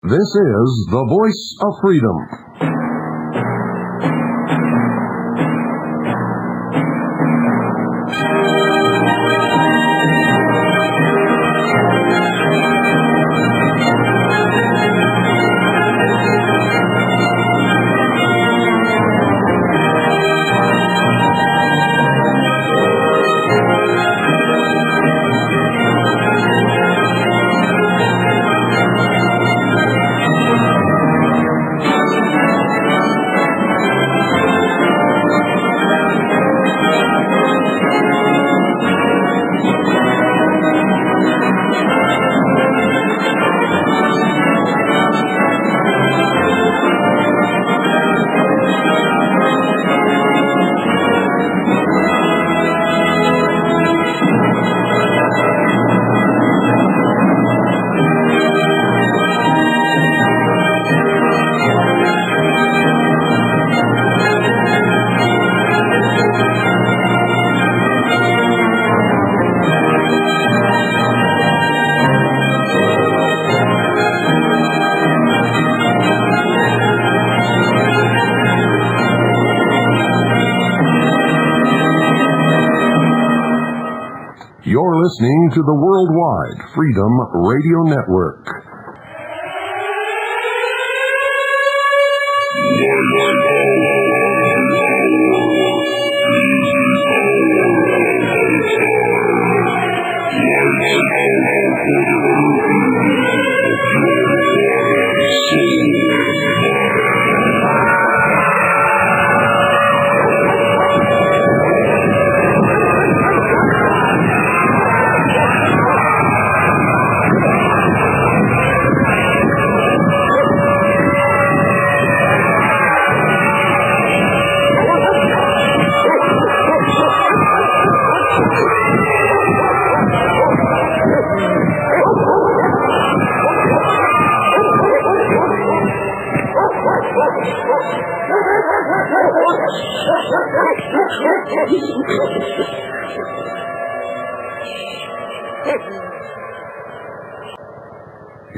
This is the Voice of Freedom. You're listening to the Worldwide Freedom Radio Network.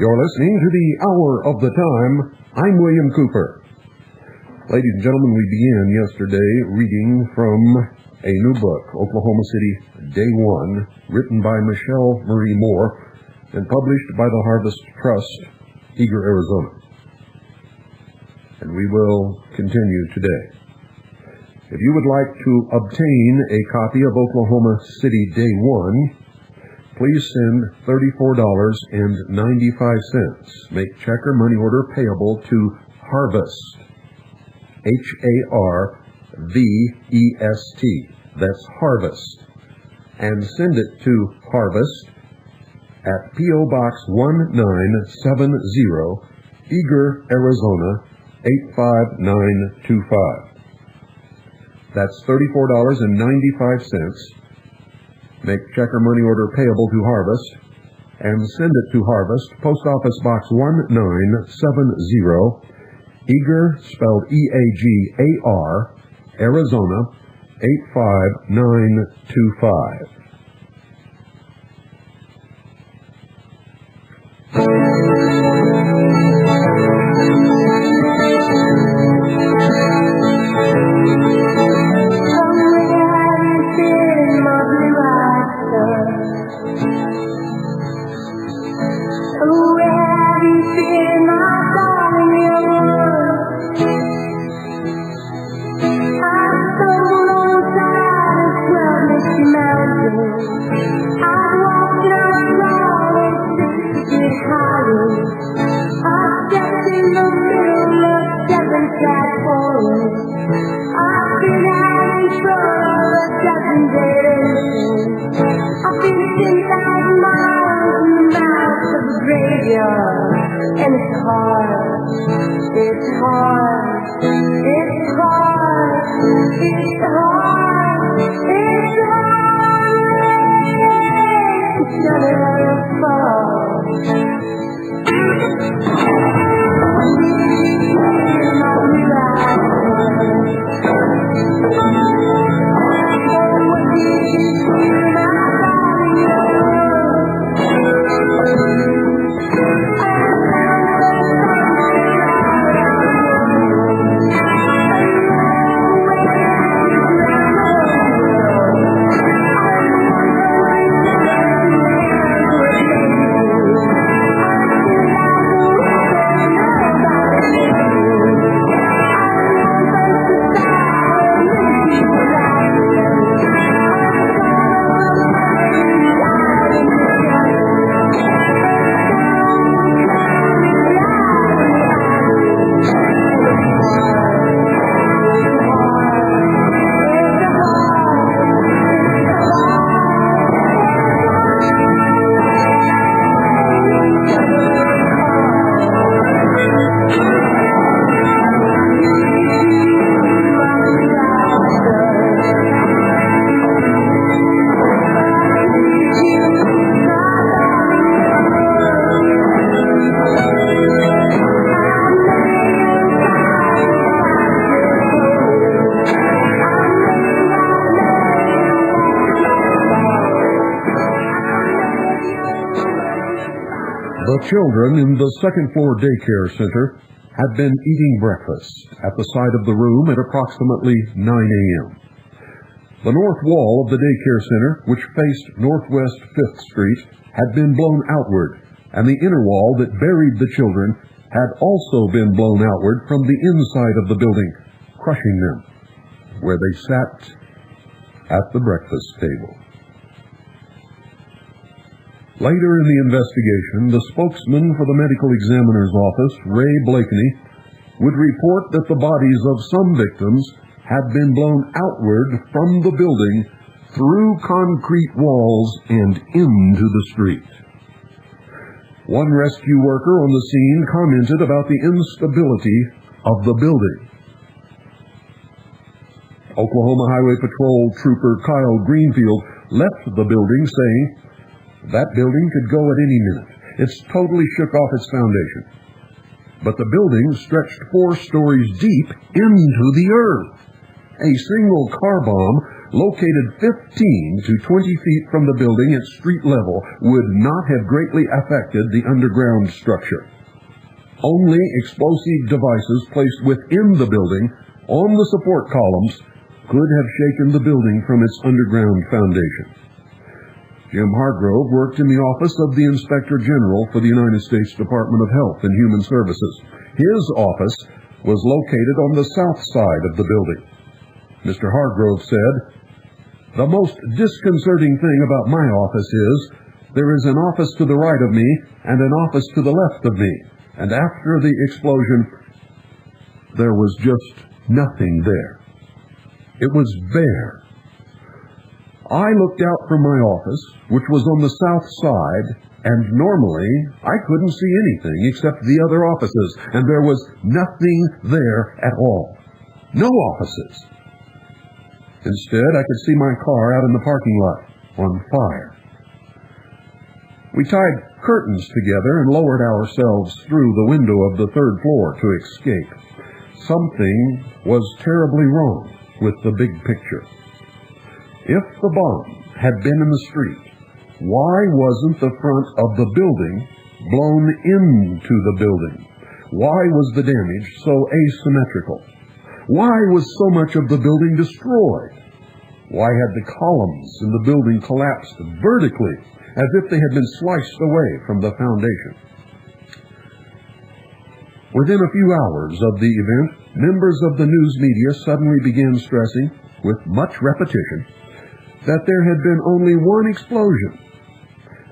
You're listening to the Hour of the Time. I'm William Cooper. Ladies and gentlemen, we began yesterday reading from a new book, Oklahoma City, Day One, written by Michele Marie Moore and published by the Harvest Trust, Eager, Arizona. And we will continue today. If you would like to obtain a copy of Oklahoma City Day One, please send $34.95. Make check or money order payable to Harvest, Harvest. That's Harvest. And send it to Harvest at P.O. Box 1970, Eager, Arizona, 85925. That's $34.95. Make check or money order payable to Harvest, and send it to Harvest, Post Office Box 1970, Eager, spelled E-A-G-A-R, Arizona, 85925. children in the second-floor daycare center had been eating breakfast at the side of the room at approximately 9 a.m. The north wall of the daycare center, which faced northwest 5th Street, had been blown outward, and the inner wall that buried the children had also been blown outward from the inside of the building, crushing them where they sat at the breakfast table. Later in the investigation, the spokesman for the medical examiner's office, Ray Blakeney, would report that the bodies of some victims had been blown outward from the building through concrete walls and into the street. One rescue worker on the scene commented about the instability of the building. Oklahoma Highway Patrol Trooper Kyle Greenfield left the building saying, "That building could go at any minute. It's totally shook off its foundation." But the building stretched 4 stories deep into the earth. A single car bomb located 15 to 20 feet from the building at street level would not have greatly affected the underground structure. Only explosive devices placed within the building on the support columns could have shaken the building from its underground foundation. Jim Hargrove worked in the office of the Inspector General for the United States Department of Health and Human Services. His office was located on the south side of the building. Mr. Hargrove said, "The most disconcerting thing about my office is there is an office to the right of me and an office to the left of me, and after the explosion, there was just nothing there. It was bare. I looked out from my office, which was on the south side, and normally I couldn't see anything except the other offices, and there was nothing there at all. No offices. Instead, I could see my car out in the parking lot on fire. We tied curtains together and lowered ourselves through the window of the 3rd floor to escape. Something was terribly wrong with the big picture. If the bomb had been in the street, why wasn't the front of the building blown into the building? Why was the damage so asymmetrical? Why was so much of the building destroyed? Why had the columns in the building collapsed vertically as if they had been sliced away from the foundation? Within a few hours of the event, members of the news media suddenly began stressing, with much repetition, that there had been only one explosion.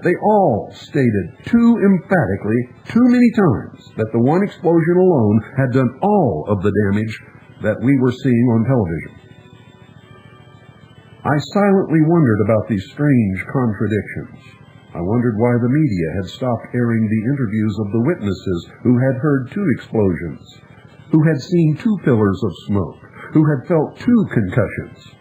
They all stated too emphatically, too many times, that the one explosion alone had done all of the damage that we were seeing on television. I silently wondered about these strange contradictions. I wondered why the media had stopped airing the interviews of the witnesses who had heard 2 explosions, who had seen 2 pillars of smoke, who had felt 2 concussions.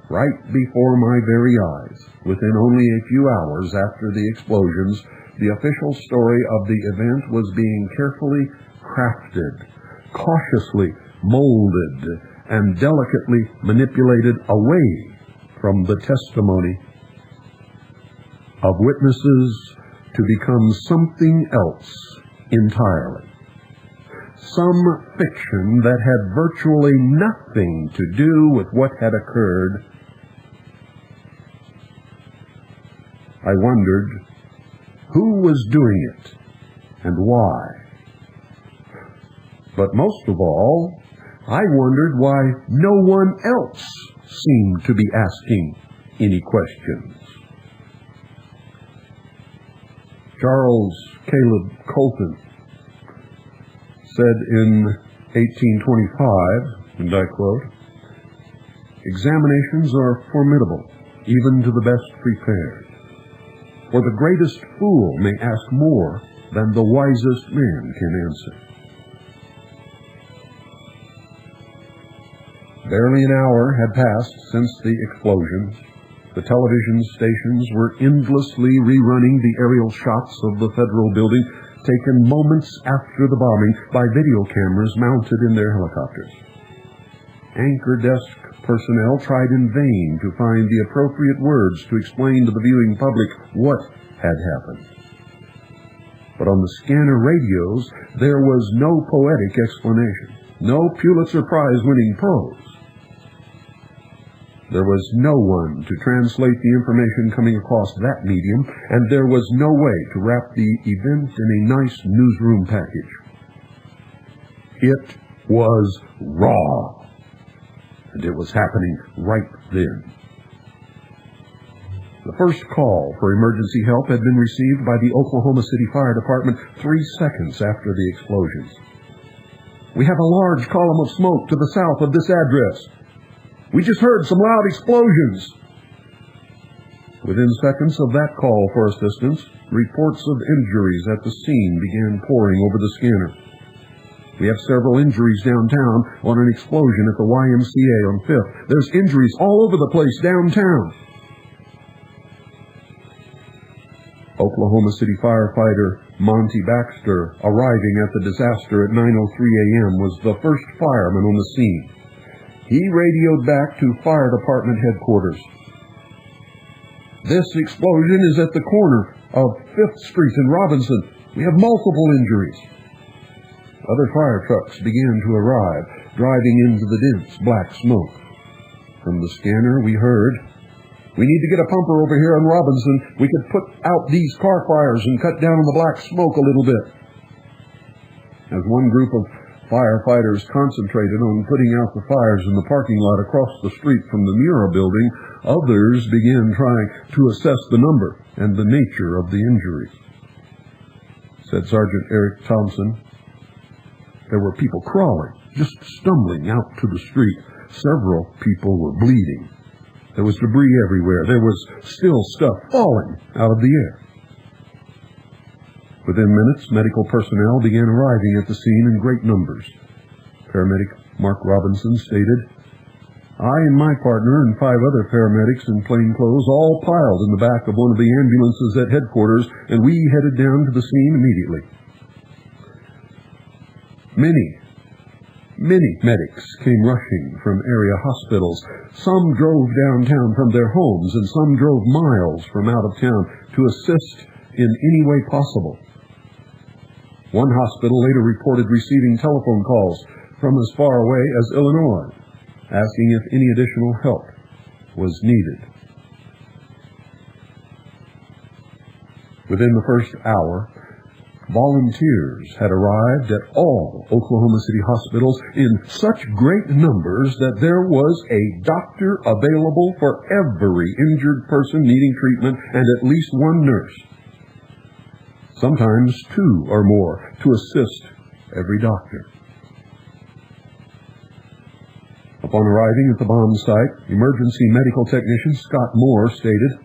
Right before my very eyes, within only a few hours after the explosions, the official story of the event was being carefully crafted, cautiously molded, and delicately manipulated away from the testimony of witnesses to become something else entirely. Some fiction that had virtually nothing to do with what had occurred. I wondered who was doing it and why. But most of all, I wondered why no one else seemed to be asking any questions. Charles Caleb Colton said in 1825, and I quote, "Examinations are formidable, even to the best prepared. For the greatest fool may ask more than the wisest man can answer." Barely an hour had passed since the explosions. The television stations were endlessly rerunning the aerial shots of the federal building, taken moments after the bombing by video cameras mounted in their helicopters. Anchor desk personnel tried in vain to find the appropriate words to explain to the viewing public what had happened. But on the scanner radios, there was no poetic explanation, no Pulitzer Prize-winning prose. There was no one to translate the information coming across that medium, and there was no way to wrap the event in a nice newsroom package. It was raw, and it was happening right then. The first call for emergency help had been received by the Oklahoma City Fire Department 3 seconds after the explosions. "We have a large column of smoke to the south of this address. We just heard some loud explosions." Within seconds of that call for assistance, reports of injuries at the scene began pouring over the scanner. "We have several injuries downtown on an explosion at the YMCA on 5th. There's injuries all over the place downtown." Oklahoma City firefighter Monty Baxter, arriving at the disaster at 9:03 a.m., was the first fireman on the scene. He radioed back to fire department headquarters. "This explosion is at the corner of 5th Street and Robinson. We have multiple injuries." Other fire trucks began to arrive, driving into the dense black smoke. From the scanner we heard, "We need to get a pumper over here on Robinson. We could put out these car fires and cut down on the black smoke a little bit." As one group of firefighters concentrated on putting out the fires in the parking lot across the street from the Mura building, others began trying to assess the number and the nature of the injuries. Said Sergeant Eric Thompson, "There were people crawling, just stumbling out to the street. Several people were bleeding. There was debris everywhere. There was still stuff falling out of the air." Within minutes, medical personnel began arriving at the scene in great numbers. Paramedic Mark Robinson stated, "I and my partner and 5 other paramedics in plain clothes all piled in the back of one of the ambulances at headquarters, and we headed down to the scene immediately." Many medics came rushing from area hospitals. Some drove downtown from their homes, and some drove miles from out of town to assist in any way possible. One hospital later reported receiving telephone calls from as far away as Illinois, asking if any additional help was needed. Within the first hour, volunteers had arrived at all Oklahoma City hospitals in such great numbers that there was a doctor available for every injured person needing treatment and at least one nurse. Sometimes 2 or more to assist every doctor. Upon arriving at the bomb site, emergency medical technician Scott Moore stated,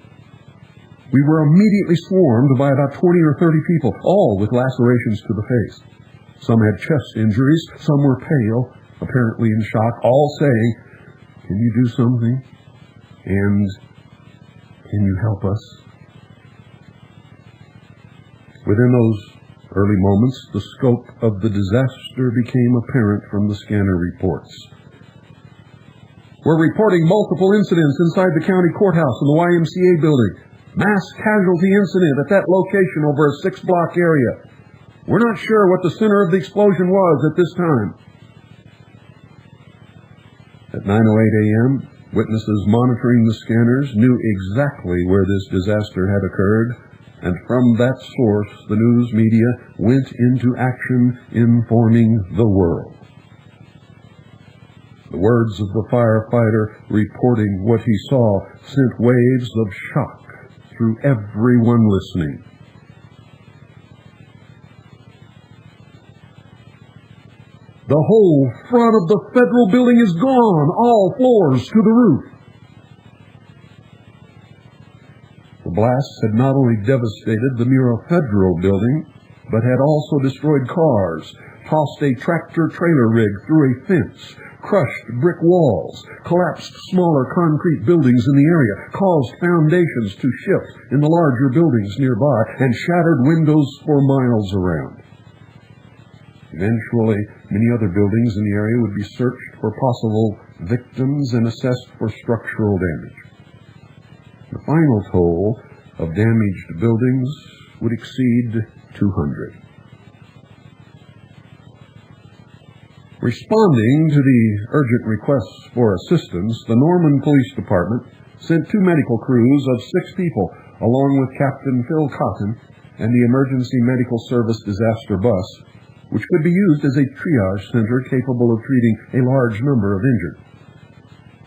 "We were immediately swarmed by about 20 or 30 people, all with lacerations to the face. Some had chest injuries, some were pale, apparently in shock, all saying, 'Can you do something?' and 'Can you help us?' Within those early moments, the scope of the disaster became apparent from the scanner reports. "We're reporting multiple incidents inside the county courthouse and the YMCA building. Mass casualty incident at that location over a 6-block area. We're not sure what the center of the explosion was at this time." At 9:08 a.m., witnesses monitoring the scanners knew exactly where this disaster had occurred, and from that source, the news media went into action, informing the world. The words of the firefighter reporting what he saw sent waves of shock through everyone listening. "The whole front of the federal building is gone, all floors to the roof." The blasts had not only devastated the Mura Federal building, but had also destroyed cars, tossed a tractor-trailer rig through a fence, crushed brick walls, collapsed smaller concrete buildings in the area, caused foundations to shift in the larger buildings nearby, and shattered windows for miles around. Eventually, many other buildings in the area would be searched for possible victims and assessed for structural damage. The final toll of damaged buildings would exceed 200. Responding to the urgent requests for assistance, the Norman Police Department sent 2 medical crews of 6 people, along with Captain Phil Cotton and the Emergency Medical Service disaster bus, which could be used as a triage center capable of treating a large number of injured.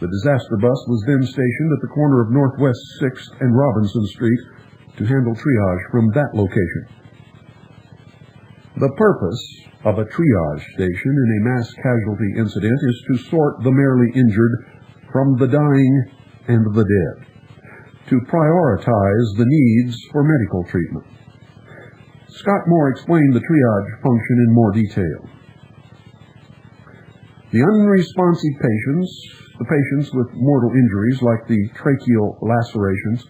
The disaster bus was then stationed at the corner of Northwest 6th and Robinson Street to handle triage from that location. The purpose of a triage station in a mass casualty incident is to sort the merely injured from the dying and the dead, to prioritize the needs for medical treatment. Scott Moore explained the triage function in more detail. The unresponsive patients, the patients with mortal injuries like the tracheal lacerations,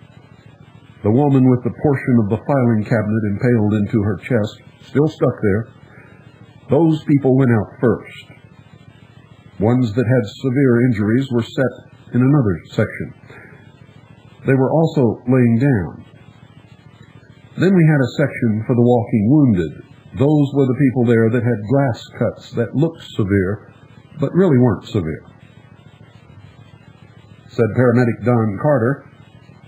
the woman with the portion of the filing cabinet impaled into her chest, still stuck there, those people went out first. Ones that had severe injuries were set in another section. They were also laying down. Then we had a section for the walking wounded. Those were the people there that had glass cuts that looked severe, but really weren't severe. Said paramedic Don Carter,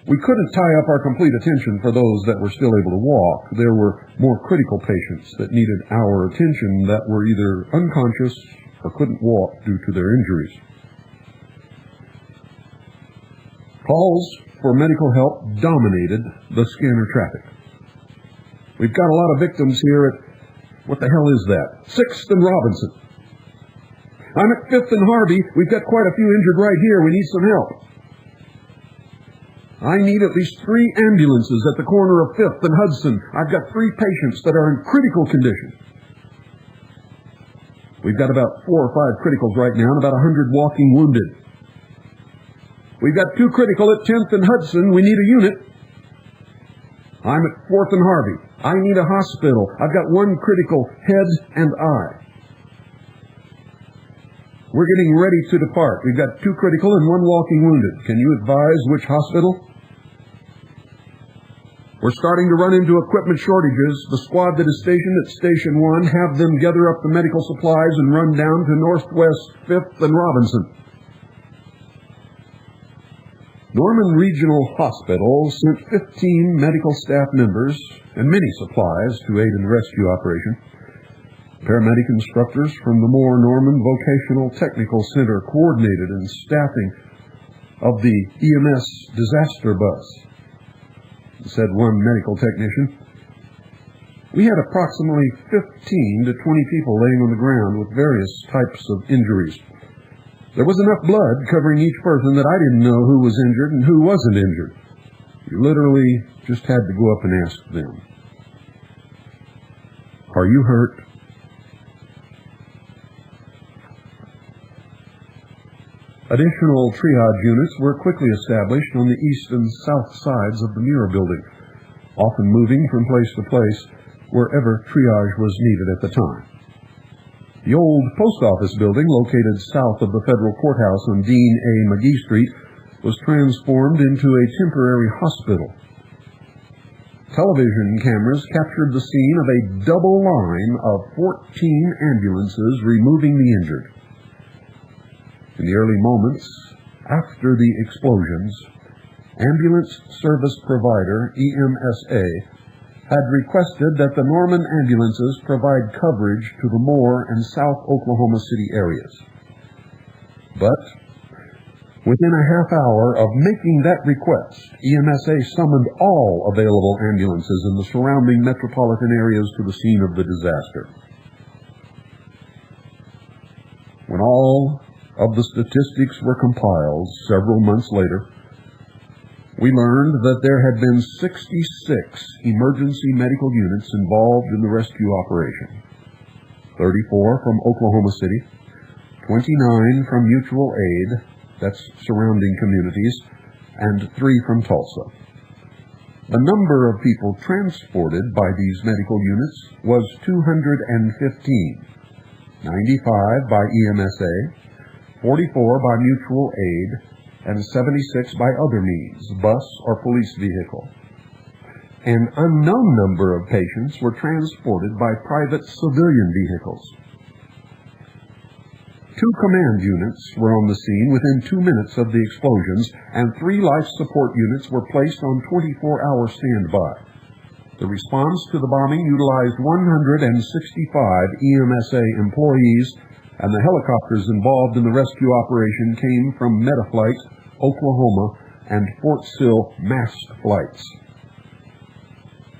"We couldn't tie up our complete attention for those that were still able to walk. There were more critical patients that needed our attention that were either unconscious or couldn't walk due to their injuries." Calls for medical help dominated the scanner traffic. "We've got a lot of victims here at," what the hell is that? "6th and Robinson. I'm at 5th and Harvey. We've got quite a few injured right here. We need some help. I need at least 3 ambulances at the corner of 5th and Hudson. I've got 3 patients that are in critical condition. We've got about 4 or 5 criticals right now and about 100 walking wounded. We've got 2 critical at 10th and Hudson. We need a unit. I'm at 4th and Harvey. I need a hospital. I've got 1 critical, head and eye. We're getting ready to depart. We've got 2 critical and 1 walking wounded. Can you advise which hospital? We're starting to run into equipment shortages. The squad that is stationed at Station 1, have them gather up the medical supplies and run down to Northwest 5th and Robinson. Norman Regional Hospital sent 15 medical staff members and many supplies to aid in the rescue operation. Paramedic instructors from the Moore Norman Vocational Technical Center coordinated in staffing of the EMS disaster bus. Said one medical technician, "We had approximately 15 to 20 people laying on the ground with various types of injuries. There was enough blood covering each person that I didn't know who was injured and who wasn't injured. You literally just had to go up and ask them. Are you hurt?" Additional triage units were quickly established on the east and south sides of the Muir building, often moving from place to place wherever triage was needed at the time. The old post office building, located south of the federal courthouse on Dean A. McGee Street, was transformed into a temporary hospital. Television cameras captured the scene of a double line of 14 ambulances removing the injured. In the early moments after the explosions, ambulance service provider EMSA had requested that the Norman ambulances provide coverage to the Moore and South Oklahoma City areas. But within a half hour of making that request, EMSA summoned all available ambulances in the surrounding metropolitan areas to the scene of the disaster. When all of the statistics were compiled several months later, we learned that there had been 66 emergency medical units involved in the rescue operation, 34 from Oklahoma City, 29 from Mutual Aid, that's surrounding communities, and 3 from Tulsa. The number of people transported by these medical units was 215, 95 by EMSA, 44 by Mutual Aid, and 76 by other means, bus or police vehicle. An unknown number of patients were transported by private civilian vehicles. 2 command units were on the scene within 2 minutes of the explosions, and 3 life support units were placed on 24-hour standby. The response to the bombing utilized 165 EMSA employees, and the helicopters involved in the rescue operation came from Metaflight, Oklahoma, and Fort Sill massed flights.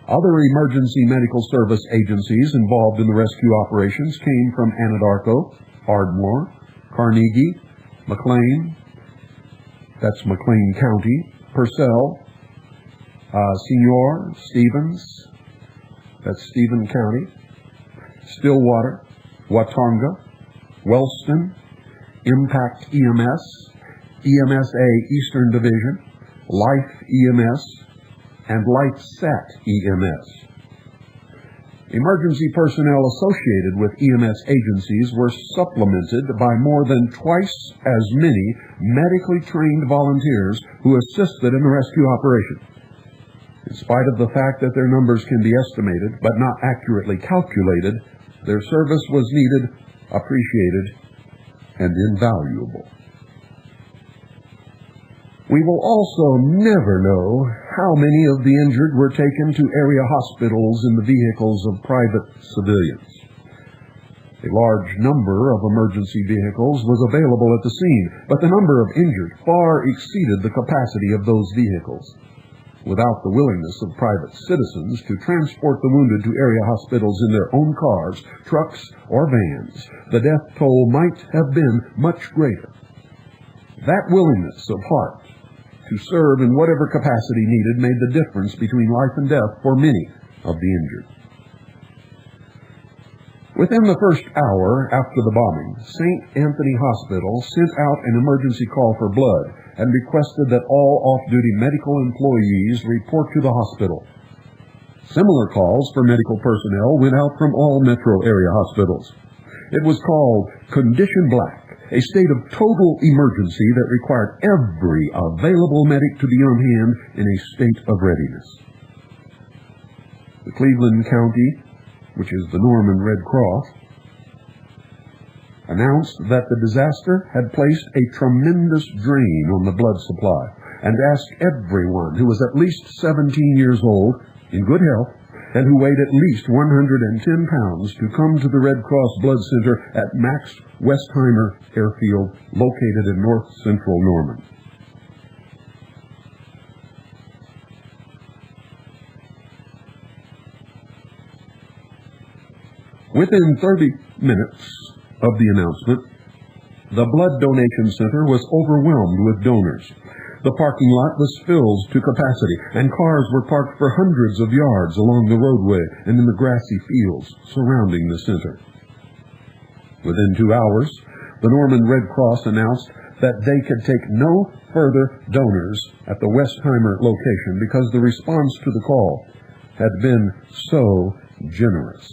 Other emergency medical service agencies involved in the rescue operations came from Anadarko, Ardmore, Carnegie, McLean, that's McLean County, Purcell, Senor, Stevens, that's Stephen County, Stillwater, Watonga, Wellston, Impact EMS, EMSA Eastern Division, Life EMS, and LifeSat EMS. Emergency personnel associated with EMS agencies were supplemented by more than twice as many medically trained volunteers who assisted in the rescue operation. In spite of the fact that their numbers can be estimated but not accurately calculated, their service was needed, appreciated, and invaluable. We will also never know how many of the injured were taken to area hospitals in the vehicles of private civilians. A large number of emergency vehicles was available at the scene, but the number of injured far exceeded the capacity of those vehicles. Without the willingness of private citizens to transport the wounded to area hospitals in their own cars, trucks, or vans, the death toll might have been much greater. That willingness of heart to serve in whatever capacity needed made the difference between life and death for many of the injured. Within the first hour after the bombing, St. Anthony Hospital sent out an emergency call for blood and requested that all off-duty medical employees report to the hospital. Similar calls for medical personnel went out from all metro area hospitals. It was called Condition Black, a state of total emergency that required every available medic to be on hand in a state of readiness. The Cleveland County, which is the Norman Red Cross, announced that the disaster had placed a tremendous drain on the blood supply and asked everyone who was at least 17 years old, in good health, and who weighed at least 110 pounds to come to the Red Cross Blood Center at Max Westheimer Airfield, located in north central Norman. Within 30 minutes of the announcement, the blood donation center was overwhelmed with donors. The parking lot was filled to capacity, and cars were parked for hundreds of yards along the roadway and in the grassy fields surrounding the center. Within 2 hours, the Norman Red Cross announced that they could take no further donors at the Westheimer location because the response to the call had been so generous.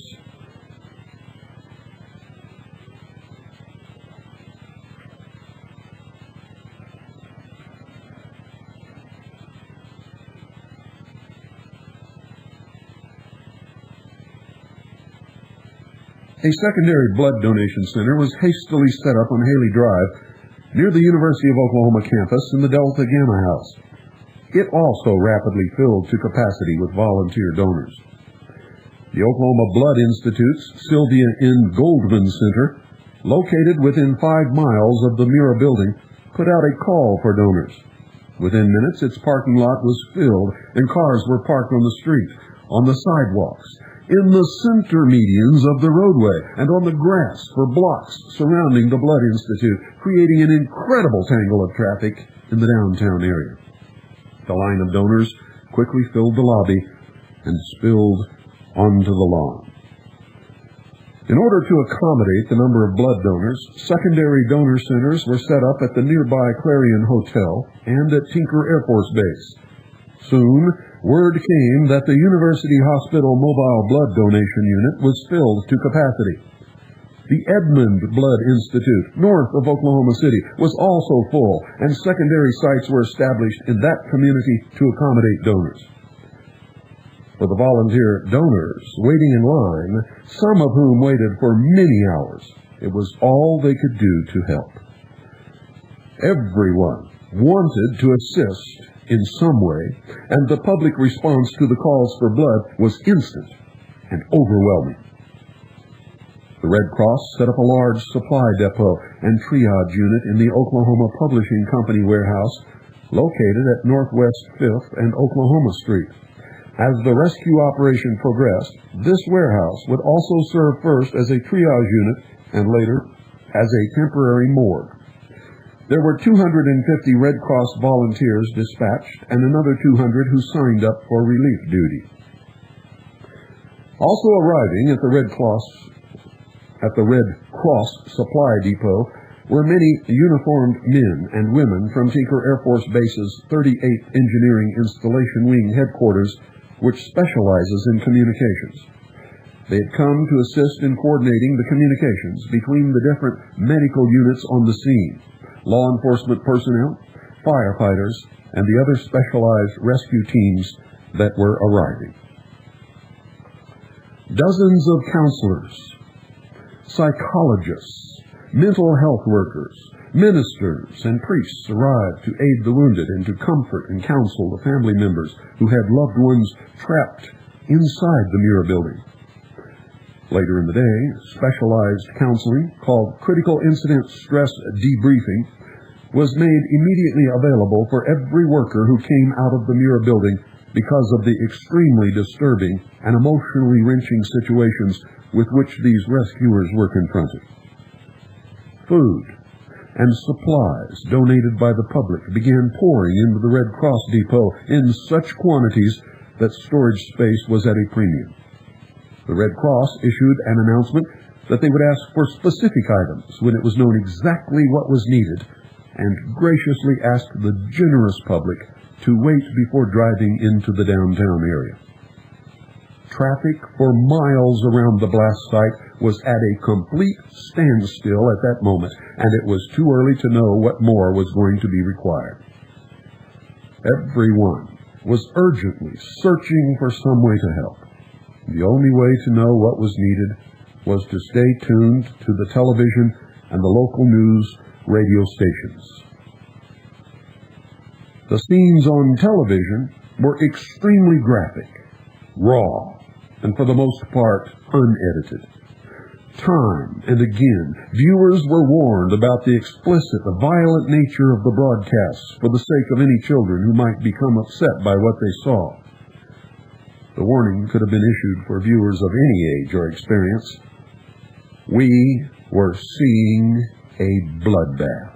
A secondary blood donation center was hastily set up on Haley Drive near the University of Oklahoma campus in the Delta Gamma House. It also rapidly filled to capacity with volunteer donors. The Oklahoma Blood Institute's Sylvia N. Goldman Center, located within 5 miles of the Mira building, put out a call for donors. Within minutes, its parking lot was filled and cars were parked on the street, on the sidewalks, in the center medians of the roadway, and on the grass for blocks surrounding the Blood Institute, creating an incredible tangle of traffic in the downtown area. The line of donors quickly filled the lobby and spilled onto the lawn. In order to accommodate the number of blood donors, secondary donor centers were set up at the nearby Clarion Hotel and at Tinker Air Force Base. Soon, word came that the University Hospital Mobile Blood Donation Unit was filled to capacity. The Edmond Blood Institute, north of Oklahoma City, was also full, and secondary sites were established in that community to accommodate donors. for the volunteer donors waiting in line, some of whom waited for many hours. It was all they could do to help. Everyone wanted to assist in some way, and the public response to the calls for blood was instant and overwhelming. The Red Cross set up a large supply depot and triage unit in the Oklahoma Publishing Company warehouse located at Northwest 5th and Oklahoma Street. As the rescue operation progressed, this warehouse would also serve first as a triage unit and later as a temporary morgue. There were 250 Red Cross volunteers dispatched and another 200 who signed up for relief duty. Also arriving at the Red Cross Supply Depot were many uniformed men and women from Tinker Air Force Base's 38th Engineering Installation Wing headquarters, which specializes in communications. They had come to assist in coordinating the communications between the different medical units on the scene, law enforcement personnel, firefighters, and the other specialized rescue teams that were arriving. Dozens of counselors, psychologists, mental health workers, ministers, and priests arrived to aid the wounded and to comfort and counsel the family members who had loved ones trapped inside the Muir building. Later in the day, specialized counseling, called Critical Incident Stress Debriefing, was made immediately available for every worker who came out of the Muir building because of the extremely disturbing and emotionally wrenching situations with which these rescuers were confronted. Food and supplies donated by the public began pouring into the Red Cross Depot in such quantities that storage space was at a premium. The Red Cross issued an announcement that they would ask for specific items when it was known exactly what was needed, and graciously asked the generous public to wait before driving into the downtown area. Traffic for miles around the blast site was at a complete standstill at that moment, and it was too early to know what more was going to be required. Everyone was urgently searching for some way to help. The only way to know what was needed was to stay tuned to the television and the local news radio stations. The scenes on television were extremely graphic, raw, and for the most part unedited. Time and again, viewers were warned about the explicit, violent nature of the broadcasts for the sake of any children who might become upset by what they saw. The warning could have been issued for viewers of any age or experience. We were seeing a bloodbath.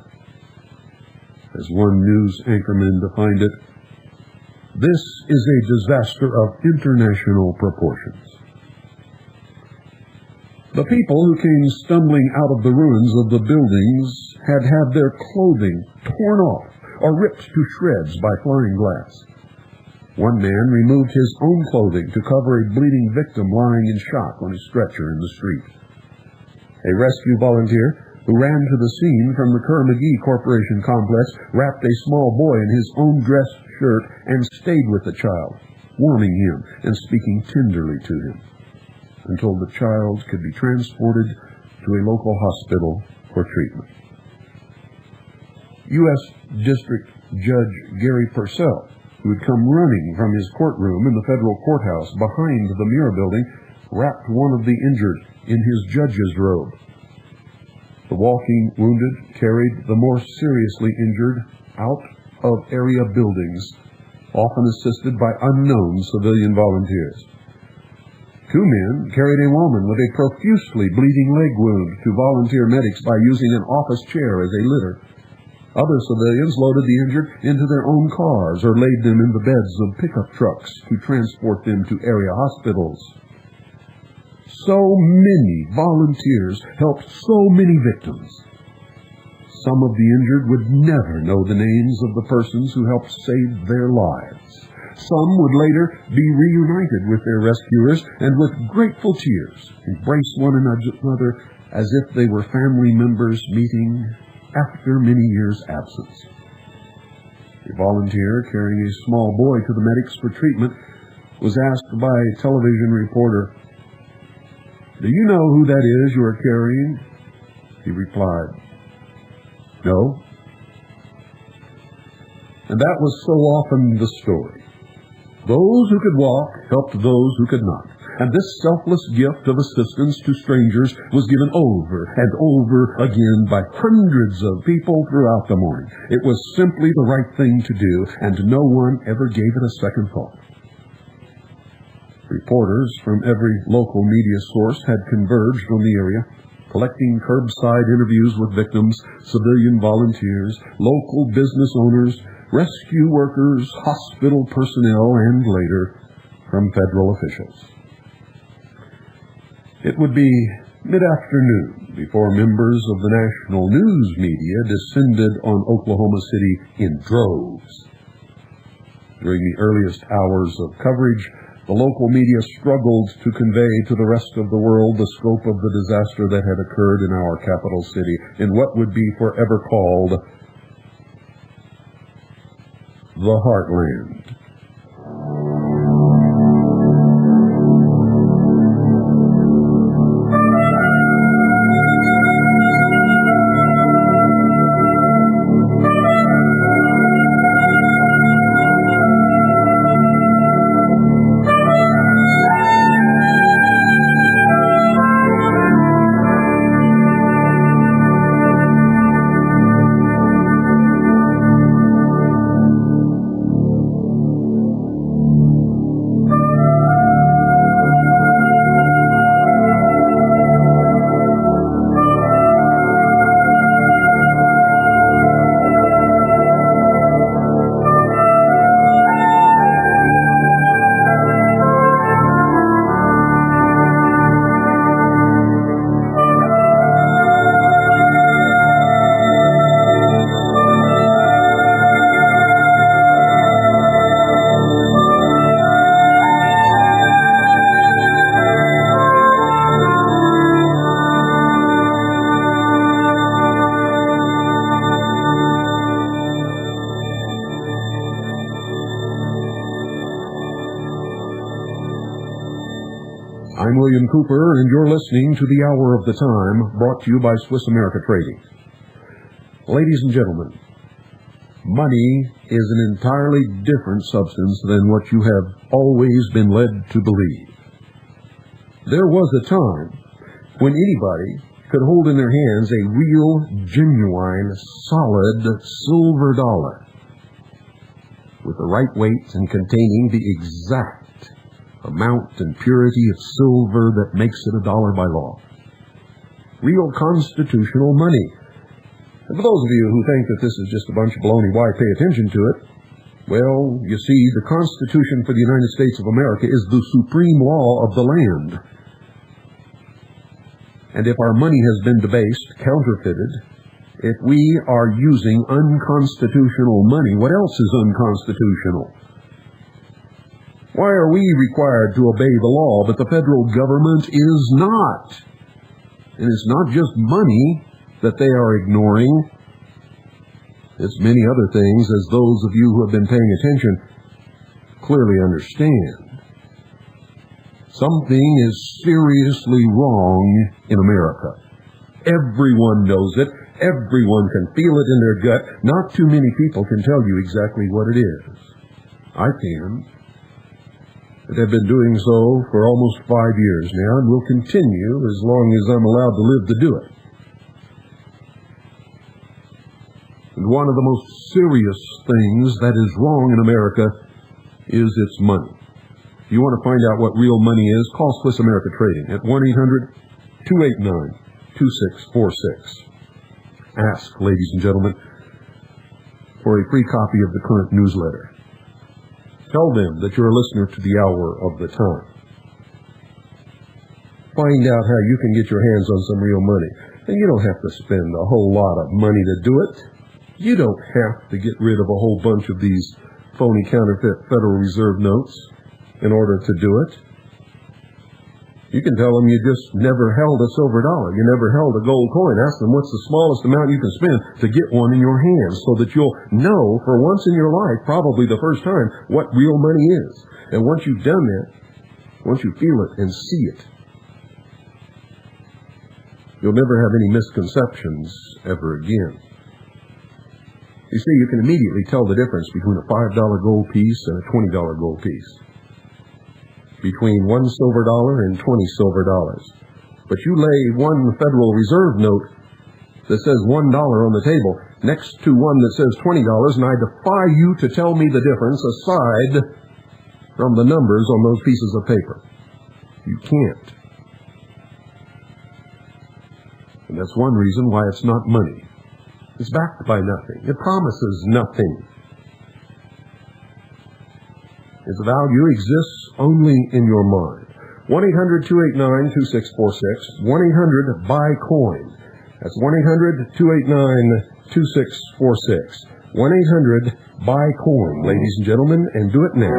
As one news anchorman defined it, this is a disaster of international proportions. The people who came stumbling out of the ruins of the buildings had had their clothing torn off or ripped to shreds by flying glass. One man removed his own clothing to cover a bleeding victim lying in shock on a stretcher in the street. A rescue volunteer who ran to the scene from the Kerr-McGee Corporation complex wrapped a small boy in his own dress shirt and stayed with the child, warming him and speaking tenderly to him, until the child could be transported to a local hospital for treatment. U.S. District Judge Gary Purcell, who had come running from his courtroom in the federal courthouse behind the Muir building, wrapped one of the injured in his judge's robe. The walking wounded carried the more seriously injured out of area buildings, often assisted by unknown civilian volunteers. Two men carried a woman with a profusely bleeding leg wound to volunteer medics by using an office chair as a litter. Other civilians loaded the injured into their own cars or laid them in the beds of pickup trucks to transport them to area hospitals. So many volunteers helped so many victims. Some of the injured would never know the names of the persons who helped save their lives. Some would later be reunited with their rescuers and with grateful tears embrace one another as if they were family members meeting after many years' absence. A volunteer carrying a small boy to the medics for treatment was asked by a television reporter, "Do you know who that is you are carrying?" He replied, "No." And that was so often the story. Those who could walk helped those who could not. And this selfless gift of assistance to strangers was given over and over again by hundreds of people throughout the morning. It was simply the right thing to do, and no one ever gave it a second thought. Reporters from every local media source had converged on the area, collecting curbside interviews with victims, civilian volunteers, local business owners, rescue workers, hospital personnel, and later, from federal officials. It would be mid-afternoon before members of the national news media descended on Oklahoma City in droves. During the earliest hours of coverage, the local media struggled to convey to the rest of the world the scope of the disaster that had occurred in our capital city, in what would be forever called the Heartland. I'm William Cooper, and you're listening to The Hour of the Time, brought to you by Swiss America Trading. Ladies and gentlemen, money is an entirely different substance than what you have always been led to believe. There was a time when anybody could hold in their hands a real, genuine, solid silver dollar with the right weight and containing the exact amount and purity of silver that makes it a dollar by law. Real constitutional money. And for those of you who think that this is just a bunch of baloney, why pay attention to it? Well, you see, the Constitution for the United States of America is the supreme law of the land. And if our money has been debased, counterfeited, if we are using unconstitutional money, what else is unconstitutional? Why are we required to obey the law, but the federal government is not? And it's not just money that they are ignoring. It's many other things, as those of you who have been paying attention clearly understand. Something is seriously wrong in America. Everyone knows it. Everyone can feel it in their gut. Not too many people can tell you exactly what it is. I can. They have been doing so for almost 5 years now, and will continue as long as I'm allowed to live to do it. And one of the most serious things that is wrong in America is its money. If you want to find out what real money is, call Swiss America Trading at 1-800-289-2646. Ask, ladies and gentlemen, for a free copy of the current newsletter. Tell them that you're a listener to the Hour of the Time. Find out how you can get your hands on some real money. And you don't have to spend a whole lot of money to do it. You don't have to get rid of a whole bunch of these phony counterfeit Federal Reserve notes in order to do it. You can tell them you just never held a silver dollar. You never held a gold coin. Ask them what's the smallest amount you can spend to get one in your hands, so that you'll know for once in your life, probably the first time, what real money is. And once you've done that, once you feel it and see it, you'll never have any misconceptions ever again. You see, you can immediately tell the difference between a $5 gold piece and a $20 gold piece, between $1 silver dollar and 20 silver dollars. But you lay one Federal Reserve note that says $1 on the table next to one that says $20, and I defy you to tell me the difference aside from the numbers on those pieces of paper. You can't. And that's one reason why it's not money. It's backed by nothing. It promises nothing. Its value exists only in your mind. 1-800-289-2646. 1-800-BUY-COIN. That's 1-800-289-2646. 1-800-BUY-COIN, ladies and gentlemen, and do it now.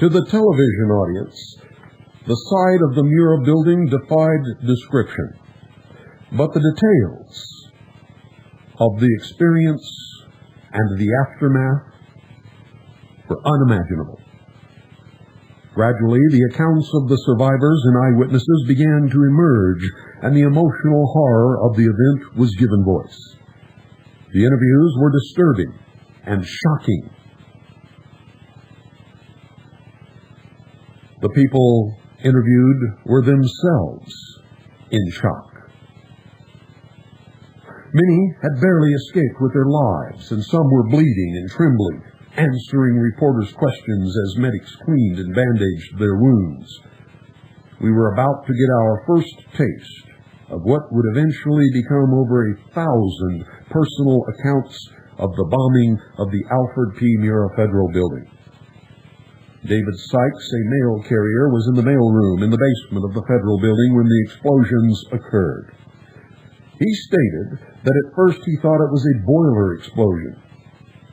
To the television audience, the side of the Mura building defied description, but the details of the experience and the aftermath were unimaginable. Gradually, the accounts of the survivors and eyewitnesses began to emerge, and the emotional horror of the event was given voice. The interviews were disturbing and shocking. The people interviewed were themselves in shock. Many had barely escaped with their lives, and some were bleeding and trembling, answering reporters' questions as medics cleaned and bandaged their wounds. We were about to get our first taste of what would eventually become over 1,000 personal accounts of the bombing of the Alfred P. Mura Federal Building. David Sykes, a mail carrier, was in the mailroom in the basement of the Federal Building when the explosions occurred. He stated that at first he thought it was a boiler explosion.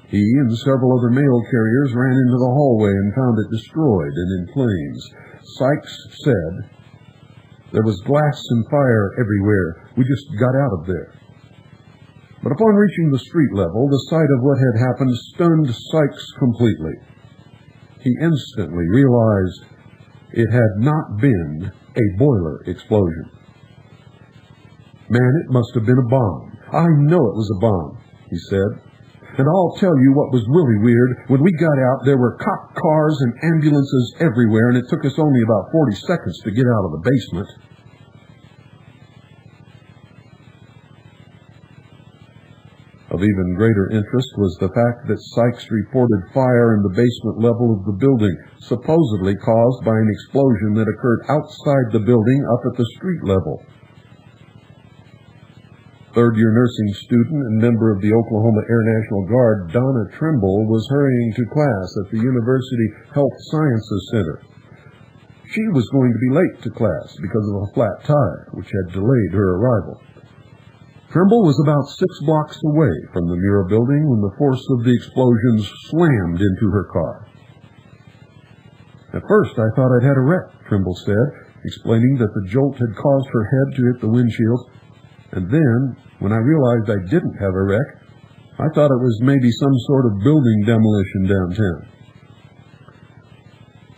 He and several other mail carriers ran into the hallway and found it destroyed and in flames. Sykes said, "There was glass and fire everywhere. We just got out of there." But upon reaching the street level, the sight of what had happened stunned Sykes completely. He instantly realized it had not been a boiler explosion. "Man, it must have been a bomb. I know it was a bomb," he said. "And I'll tell you what was really weird. When we got out, there were cop cars and ambulances everywhere, and it took us only about 40 seconds to get out of the basement." Of even greater interest was the fact that Sykes reported fire in the basement level of the building, supposedly caused by an explosion that occurred outside the building up at the street level. Third-year nursing student and member of the Oklahoma Air National Guard, Donna Trimble, was hurrying to class at the University Health Sciences Center. She was going to be late to class because of a flat tire, which had delayed her arrival. Trimble was about 6 blocks away from the Mura building when the force of the explosions slammed into her car. "At first I thought I'd had a wreck," Trimble said, explaining that the jolt had caused her head to hit the windshield. "And then, when I realized I didn't have a wreck, I thought it was maybe some sort of building demolition downtown."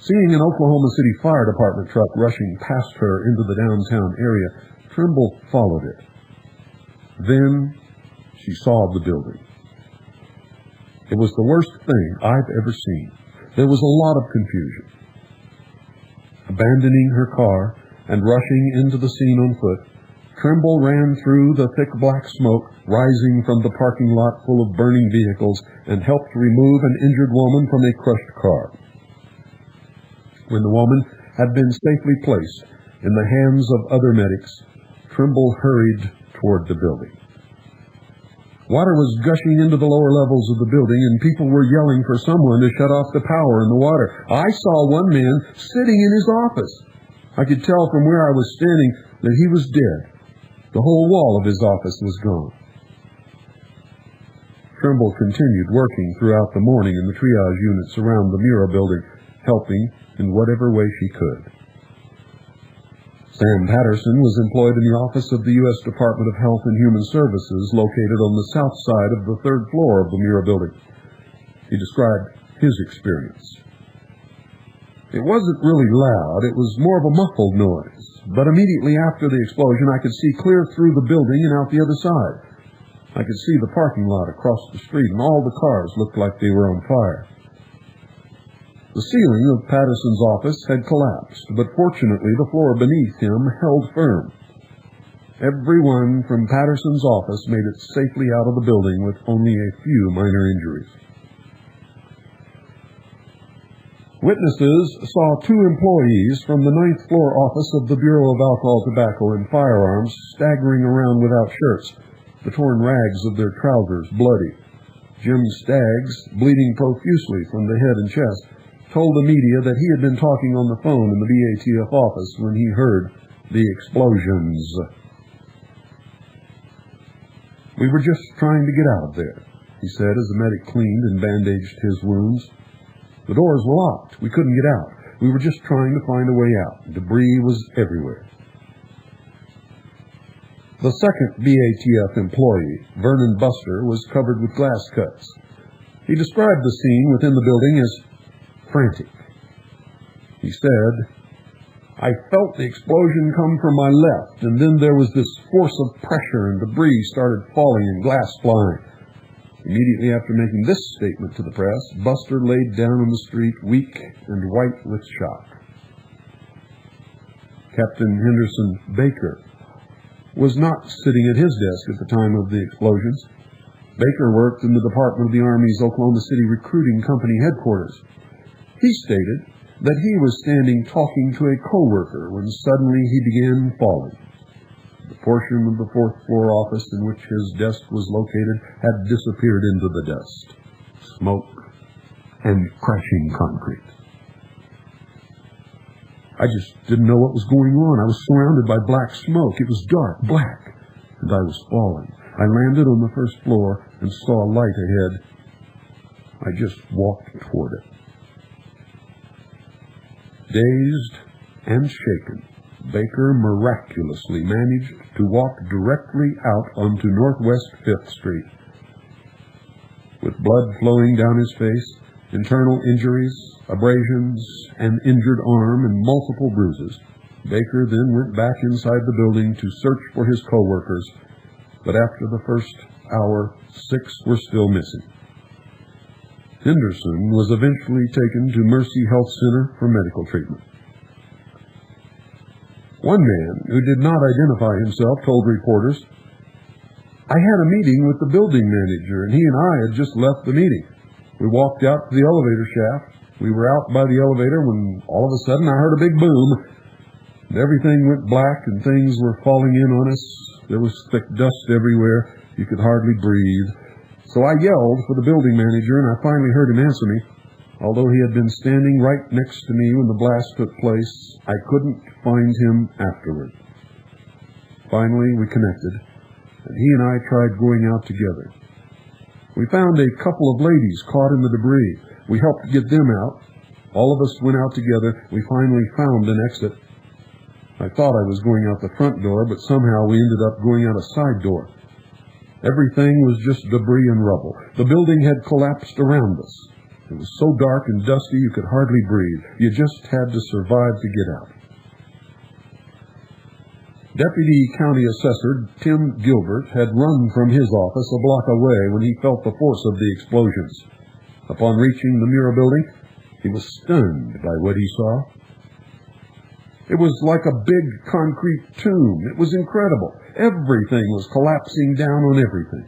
Seeing an Oklahoma City Fire Department truck rushing past her into the downtown area, Trimble followed it. Then she saw the building. It was the worst thing I've ever seen. There was a lot of confusion. Abandoning her car and rushing into the scene on foot, Trimble ran through the thick black smoke rising from the parking lot full of burning vehicles and helped remove an injured woman from a crushed car. When the woman had been safely placed in the hands of other medics, Trimble hurried toward the building. Water was gushing into the lower levels of the building, and people were yelling for someone to shut off the power in the water. I saw one man sitting in his office. I could tell from where I was standing that he was dead. The whole wall of his office was gone. Trimble continued working throughout the morning in the triage units around the Mura building, helping in whatever way she could. Sam Patterson was employed in the office of the U.S. Department of Health and Human Services, located on the south side of the third floor of the Mura building. He described his experience. It wasn't really loud. It was more of a muffled noise. But immediately after the explosion, I could see clear through the building and out the other side. I could see the parking lot across the street, and all the cars looked like they were on fire. The ceiling of Patterson's office had collapsed, but fortunately the floor beneath him held firm. Everyone from Patterson's office made it safely out of the building with only a few minor injuries. Witnesses saw two employees from the 9th floor office of the Bureau of Alcohol, Tobacco, and Firearms staggering around without shirts, the torn rags of their trousers bloody. Jim Staggs, bleeding profusely from the head and chest, told the media that he had been talking on the phone in the BATF office when he heard the explosions. We were just trying to get out of there, he said as the medic cleaned and bandaged his wounds. The doors were locked. We couldn't get out. We were just trying to find a way out. Debris was everywhere. The second BATF employee, Vernon Buster, was covered with glass cuts. He described the scene within the building as frantic. He said, I felt the explosion come from my left, and then there was this force of pressure and debris started falling and glass flying. Immediately after making this statement to the press, Buster laid down on the street, weak and white with shock. Captain Henderson Baker was not sitting at his desk at the time of the explosions. Baker worked in the Department of the Army's Oklahoma City Recruiting Company headquarters. He stated that he was standing talking to a co-worker when suddenly he began falling. The portion of the 4th floor office in which his desk was located had disappeared into the dust, smoke, and crashing concrete. I just didn't know what was going on. I was surrounded by black smoke. It was dark, black, and I was falling. I landed on the 1st floor and saw a light ahead. I just walked toward it. Dazed and shaken, Baker miraculously managed to walk directly out onto Northwest 5th Street. With blood flowing down his face, internal injuries, abrasions, an injured arm, and multiple bruises, Baker then went back inside the building to search for his co-workers, but after the first hour, 6 were still missing. Henderson was eventually taken to Mercy Health Center for medical treatment. One man, who did not identify himself, told reporters, I had a meeting with the building manager, and he and I had just left the meeting. We walked out to the elevator shaft. We were out by the elevator when all of a sudden I heard a big boom. And everything went black and things were falling in on us. There was thick dust everywhere. You could hardly breathe. So I yelled for the building manager, and I finally heard him answer me. Although he had been standing right next to me when the blast took place, I couldn't find him afterward. Finally, we connected, and he and I tried going out together. We found a couple of ladies caught in the debris. We helped get them out. All of us went out together. We finally found an exit. I thought I was going out the front door, but somehow we ended up going out a side door. Everything was just debris and rubble. The building had collapsed around us, It was so dark and dusty you could hardly breathe. You just had to survive to get out. Deputy County Assessor Tim Gilbert had run from his office a block away when he felt the force of the explosions. Upon reaching the Muir building, he was stunned by what he saw. It was like a big concrete tomb. It was incredible. Everything was collapsing down on everything.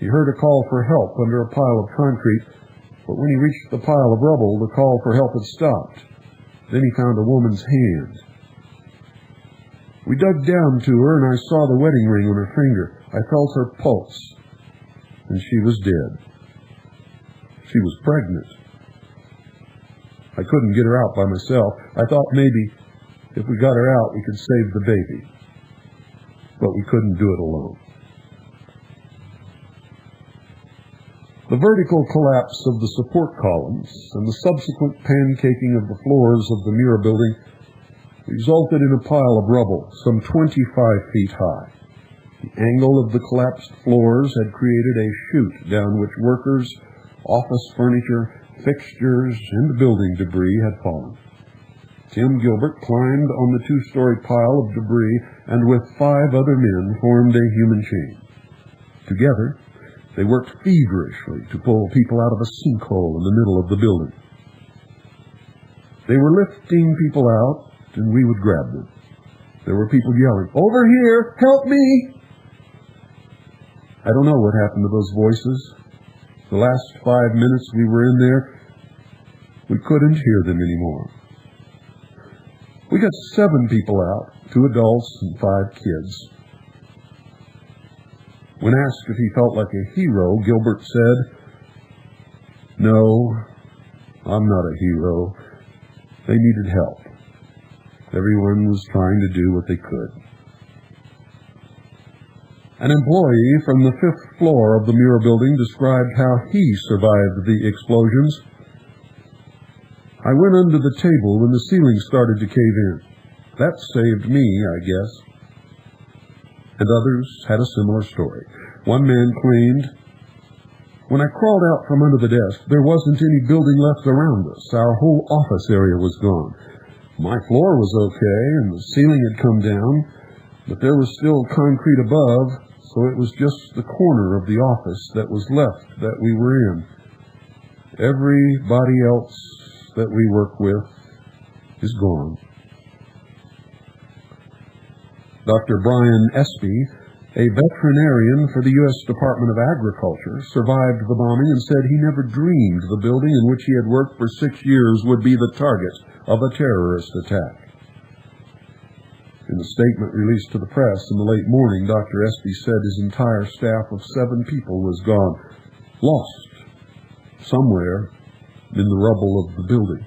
He heard a call for help under a pile of concrete, but when he reached the pile of rubble, the call for help had stopped. Then he found a woman's hand. We dug down to her, and I saw the wedding ring on her finger. I felt her pulse, and she was dead. She was pregnant. I couldn't get her out by myself. I thought maybe if we got her out, we could save the baby. But we couldn't do it alone. The vertical collapse of the support columns and the subsequent pancaking of the floors of the Muir building resulted in a pile of rubble some 25 feet high. The angle of the collapsed floors had created a chute down which workers, office furniture, fixtures, and building debris had fallen. Tim Gilbert climbed on the two-story pile of debris and with 5 other men formed a human chain. Together, they worked feverishly to pull people out of a sinkhole in the middle of the building. They were lifting people out, and we would grab them. There were people yelling, "Over here! Help me!" I don't know what happened to those voices. The last 5 minutes we were in there, we couldn't hear them anymore. We got 7 people out, 2 adults and 5 kids. When asked if he felt like a hero, Gilbert said, "No, I'm not a hero. They needed help. Everyone was trying to do what they could." An employee from the 5th floor of the Muir building described how he survived the explosions. "I went under the table when the ceiling started to cave in. That saved me, I guess." And others had a similar story. One man claimed, "When I crawled out from under the desk, there wasn't any building left around us. Our whole office area was gone. My floor was okay, and the ceiling had come down, but there was still concrete above, so it was just the corner of the office that was left that we were in. Everybody else that we work with is gone." Dr. Brian Espy, a veterinarian for the U.S. Department of Agriculture, survived the bombing and said he never dreamed the building in which he had worked for 6 years would be the target of a terrorist attack. In a statement released to the press in the late morning, Dr. Espy said his entire staff of 7 people was gone, lost somewhere in the rubble of the building.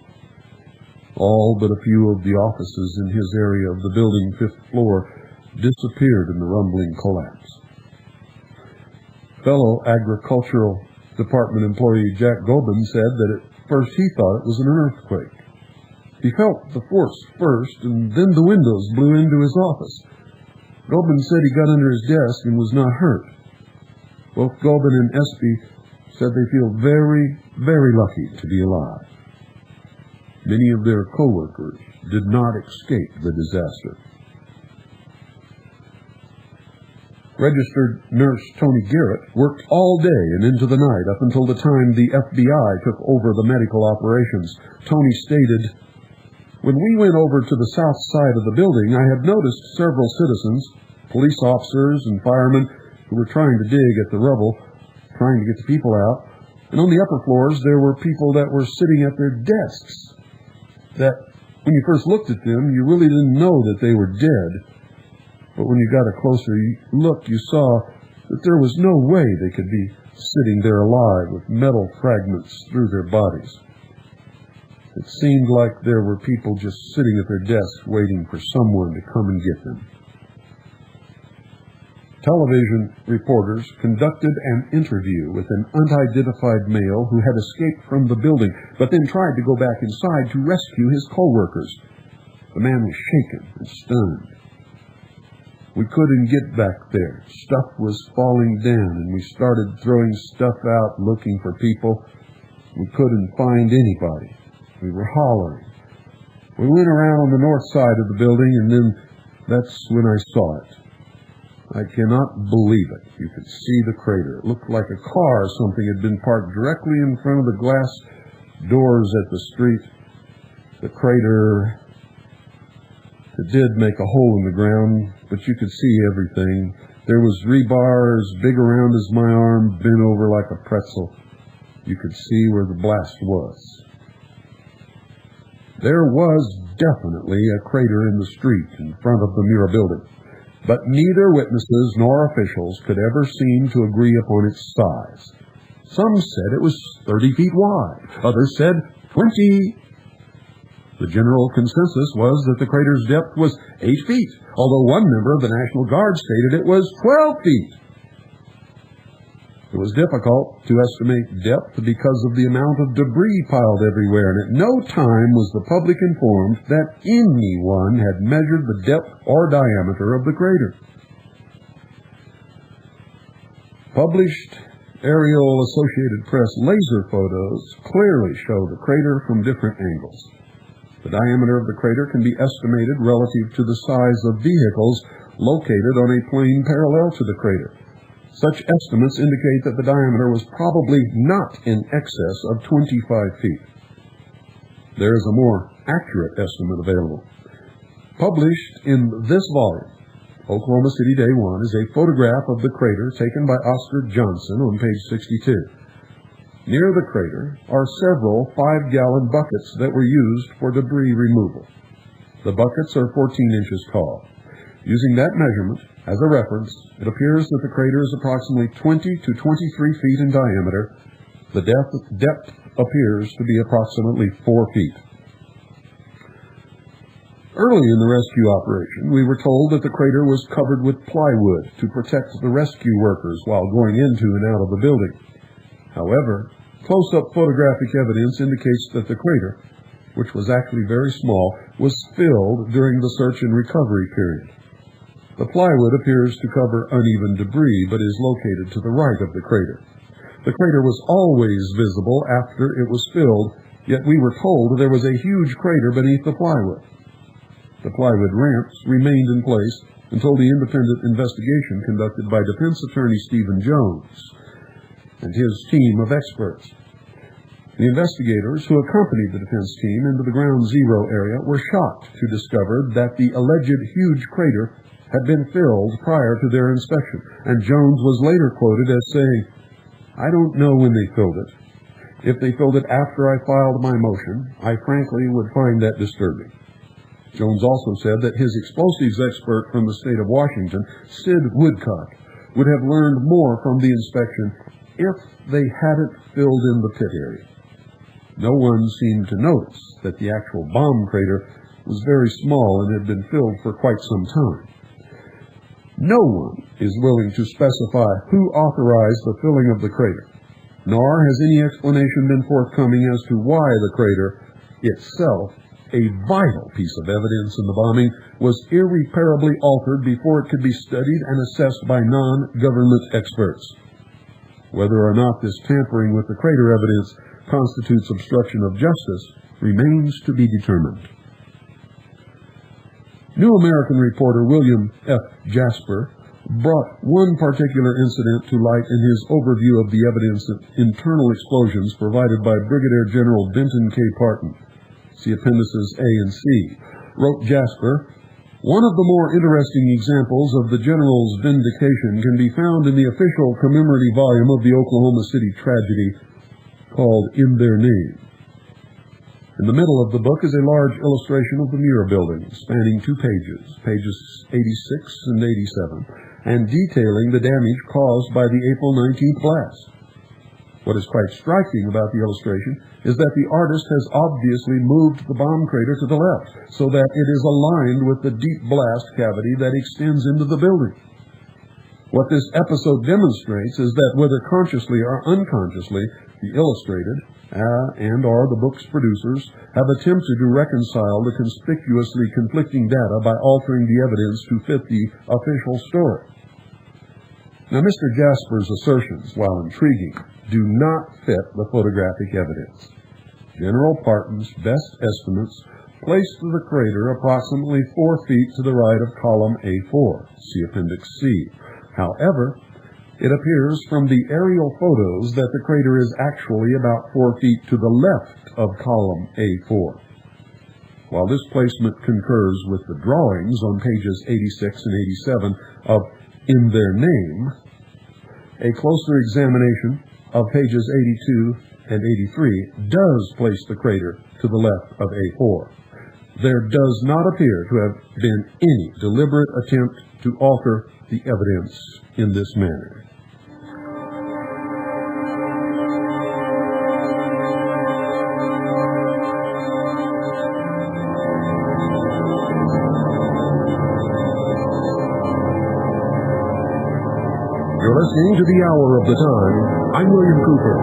All but a few of the offices in his area of the building, 5th floor, disappeared in the rumbling collapse. Fellow Agricultural Department employee Jack Gobin said that at first he thought it was an earthquake. He felt the force first, and then the windows blew into his office. Gobin said he got under his desk and was not hurt. Both Gobin and Espy said they feel very, very lucky to be alive. Many of their co-workers did not escape the disaster. Registered nurse Tony Garrett worked all day and into the night up until the time the FBI took over the medical operations. Tony stated, "When we went over to the south side of the building, I had noticed several citizens, police officers and firemen who were trying to dig at the rubble, trying to get the people out. And on the upper floors, there were people that were sitting at their desks that when you first looked at them, you really didn't know that they were dead. But when you got a closer look, you saw that there was no way they could be sitting there alive with metal fragments through their bodies. It seemed like there were people just sitting at their desks waiting for someone to come and get them." Television reporters conducted an interview with an unidentified male who had escaped from the building, but then tried to go back inside to rescue his co-workers. The man was shaken and stunned. "We couldn't get back there. Stuff was falling down, and we started throwing stuff out looking for people. We couldn't find anybody. We were hollering. We went around on the north side of the building, and then that's when I saw it. I cannot believe it. You could see the crater. It looked like a car or something had been parked directly in front of the glass doors at the street. The crater, it did make a hole in the ground, but you could see everything. There was rebar as big around as my arm, bent over like a pretzel. You could see where the blast was. There was definitely a crater in the street in front of the Muir building, but neither witnesses nor officials could ever seem to agree upon its size. Some said it was 30 feet wide. Others said 20. The general consensus was that the crater's depth was 8 feet, although one member of the National Guard stated it was 12 feet. It was difficult to estimate depth because of the amount of debris piled everywhere, and at no time was the public informed that anyone had measured the depth or diameter of the crater. Published aerial Associated Press laser photos clearly show the crater from different angles. The diameter of the crater can be estimated relative to the size of vehicles located on a plane parallel to the crater. Such estimates indicate that the diameter was probably not in excess of 25 feet. There is a more accurate estimate available. Published in this volume, Oklahoma City Day 1, is a photograph of the crater taken by Oscar Johnson on page 62. Near the crater are several 5-gallon buckets that were used for debris removal. The buckets are 14 inches tall. Using that measurement as a reference, it appears that the crater is approximately 20 to 23 feet in diameter. The depth appears to be approximately 4 feet. Early in the rescue operation, we were told that the crater was covered with plywood to protect the rescue workers while going into and out of the building. However, close-up photographic evidence indicates that the crater, which was actually very small, was filled during the search and recovery period. The plywood appears to cover uneven debris, but is located to the right of the crater. The crater was always visible after it was filled, yet we were told there was a huge crater beneath the plywood. The plywood ramps remained in place until the independent investigation conducted by defense attorney Stephen Jones and his team of experts. The investigators who accompanied the defense team into the ground zero area were shocked to discover that the alleged huge crater had been filled prior to their inspection, and Jones was later quoted as saying, "I don't know when they filled it. If they filled it after I filed my motion, I frankly would find that disturbing." Jones also said that his explosives expert from the state of Washington, Sid Woodcock, would have learned more from the inspection if they hadn't filled in the pit area. No one seemed to notice that the actual bomb crater was very small and had been filled for quite some time. No one is willing to specify who authorized the filling of the crater, nor has any explanation been forthcoming as to why the crater itself, a vital piece of evidence in the bombing, was irreparably altered before it could be studied and assessed by non-government experts. Whether or not this tampering with the crater evidence constitutes obstruction of justice remains to be determined. New American reporter William F. Jasper brought one particular incident to light in his overview of the evidence of internal explosions provided by Brigadier General Benton K. Parton. See appendices A and C. Wrote Jasper, "One of the more interesting examples of the General's vindication can be found in the official commemorative volume of the Oklahoma City tragedy called In Their Name. In the middle of the book is a large illustration of the Muir building, spanning 2 pages, pages 86 and 87, and detailing the damage caused by the April 19th blast. What is quite striking about the illustration is that the artist has obviously moved the bomb crater to the left, so that it is aligned with the deep blast cavity that extends into the building. What this episode demonstrates is that whether consciously or unconsciously, the illustrated and/or the book's producers have attempted to reconcile the conspicuously conflicting data by altering the evidence to fit the official story. Now, Mr. Jasper's assertions, while intriguing, do not fit the photographic evidence. General Parton's best estimates placed the crater approximately 4 feet to the right of column A4, see Appendix C. However, it appears from the aerial photos that the crater is actually about 4 feet to the left of column A4. While this placement concurs with the drawings on pages 86 and 87 of In Their Name, a closer examination of pages 82 and 83 does place the crater to the left of A4. There does not appear to have been any deliberate attempt to alter the evidence in this manner. You're listening to The Hour of the Time. I'm William Cooper.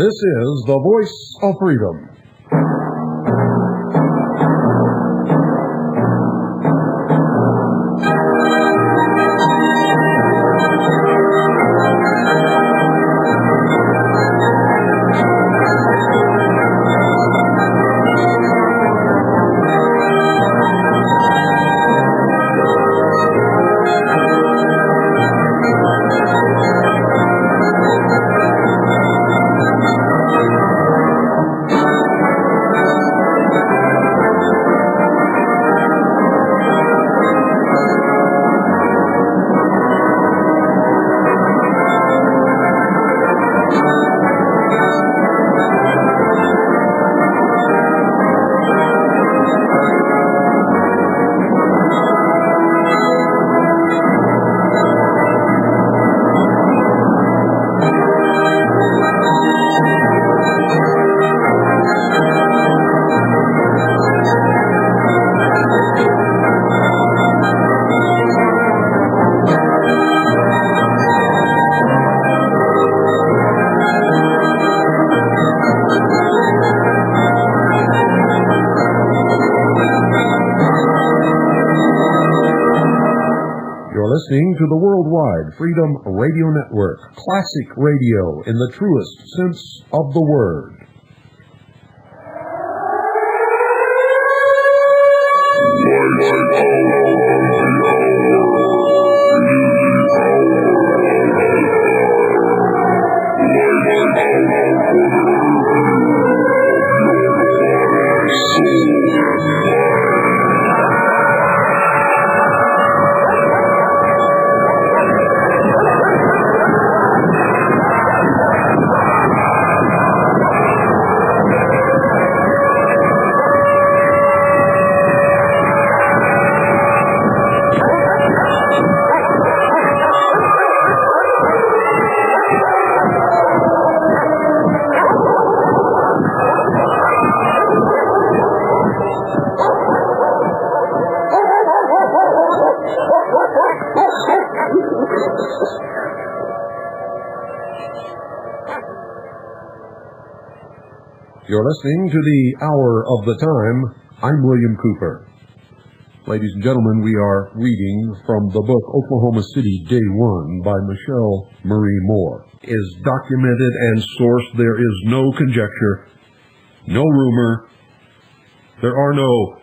This is the Voice of Freedom. Listening to the Worldwide Freedom Radio Network, classic radio in the truest sense of the word. You're listening to the Hour of the Time. I'm William Cooper. Ladies and gentlemen, we are reading from the book Oklahoma City, Day One by Michele Marie Moore. It is documented and sourced. There is no conjecture, no rumor. There are no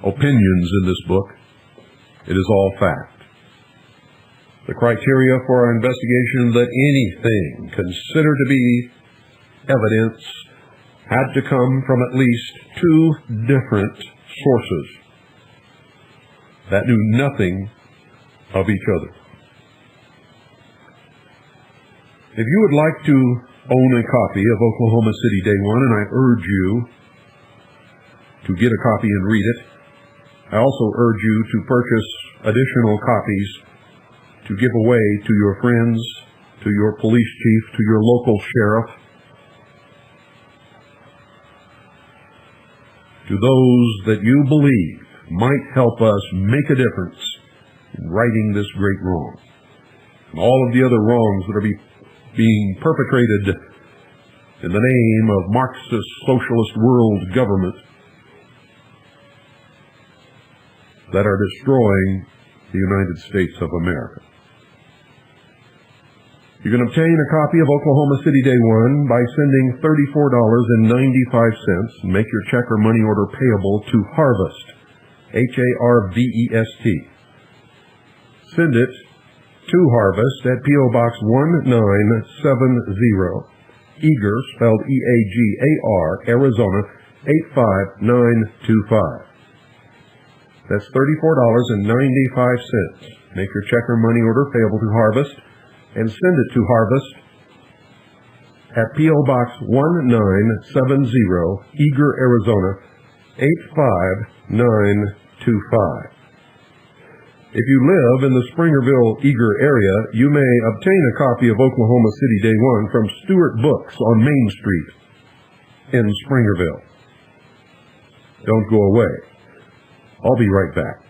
opinions in this book. It is all fact. The criteria for our investigation that anything considered to be evidence had to come from at least two different sources that knew nothing of each other. If you would like to own a copy of Oklahoma City Day One, and I urge you to get a copy and read it, I also urge you to purchase additional copies to give away to your friends, to your police chief, to your local sheriff, to those that you believe might help us make a difference in righting this great wrong and all of the other wrongs that are being perpetrated in the name of Marxist socialist world government that are destroying the United States of America. You can obtain a copy of Oklahoma City Day One by sending $34.95 and make your check or money order payable to Harvest, Harvest. Send it to Harvest at P.O. Box 1970, Eager, spelled E-A-G-A-R, Arizona, 85925. That's $34.95. Make your check or money order payable to Harvest and send it to Harvest at P.O. Box 1970, Eager, Arizona, 85925. If you live in the Springerville, Eager area, you may obtain a copy of Oklahoma City Day One from Stewart Books on Main Street in Springerville. Don't go away. I'll be right back.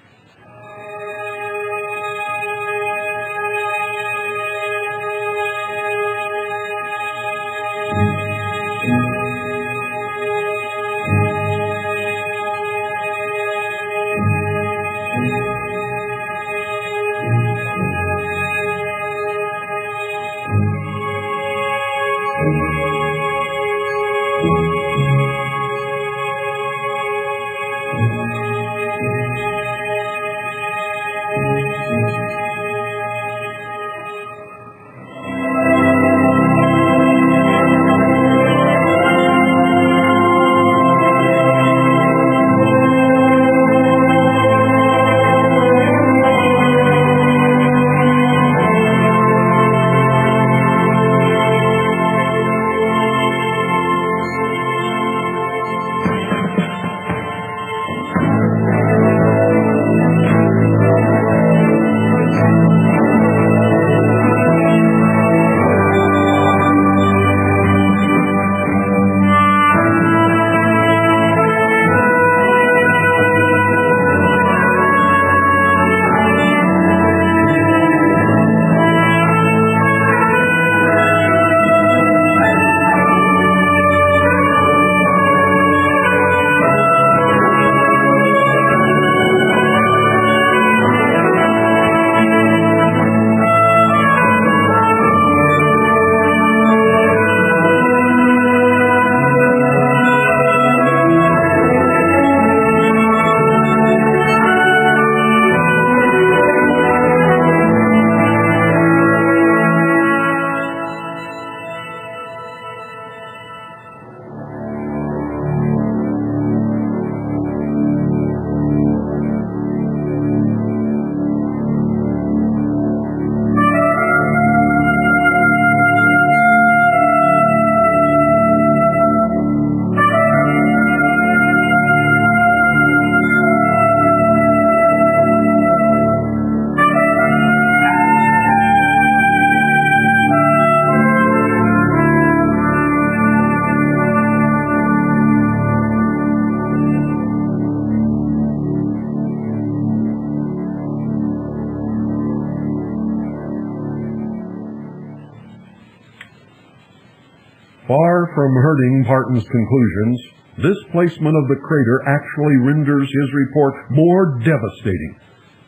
Far from hurting Parton's conclusions, this placement of the crater actually renders his report more devastating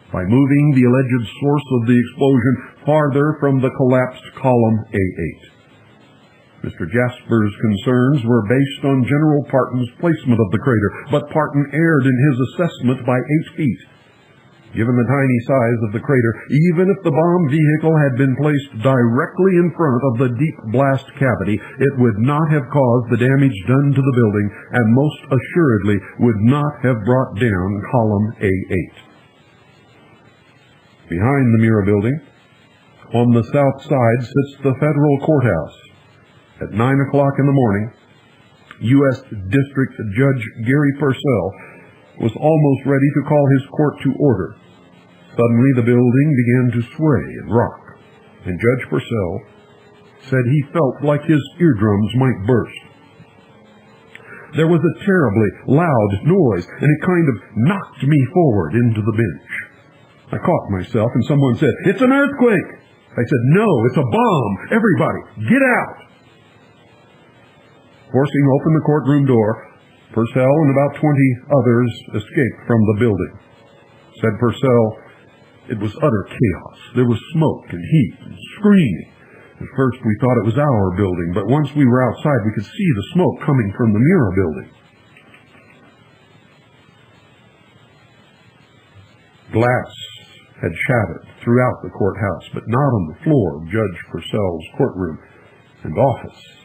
by moving the alleged source of the explosion farther from the collapsed column A8. Mr. Jasper's concerns were based on General Parton's placement of the crater, but Parton erred in his assessment by 8 feet. Given the tiny size of the crater, even if the bomb vehicle had been placed directly in front of the deep blast cavity, it would not have caused the damage done to the building and most assuredly would not have brought down column A8. Behind the Mira building, on the south side, sits the federal courthouse. At 9 o'clock in the morning, U.S. District Judge Gary Purcell was almost ready to call his court to order. Suddenly the building began to sway and rock, and Judge Purcell said he felt like his eardrums might burst. There was a terribly loud noise, and it kind of knocked me forward into the bench. I caught myself, and someone said, "It's an earthquake!" I said, "No, it's a bomb! Everybody, get out!" Forcing open the courtroom door, Purcell and about 20 others escaped from the building. Said Purcell, "It was utter chaos. There was smoke and heat and screaming. At first we thought it was our building, but once we were outside we could see the smoke coming from the Mira building." Glass had shattered throughout the courthouse, but not on the floor of Judge Purcell's courtroom and office.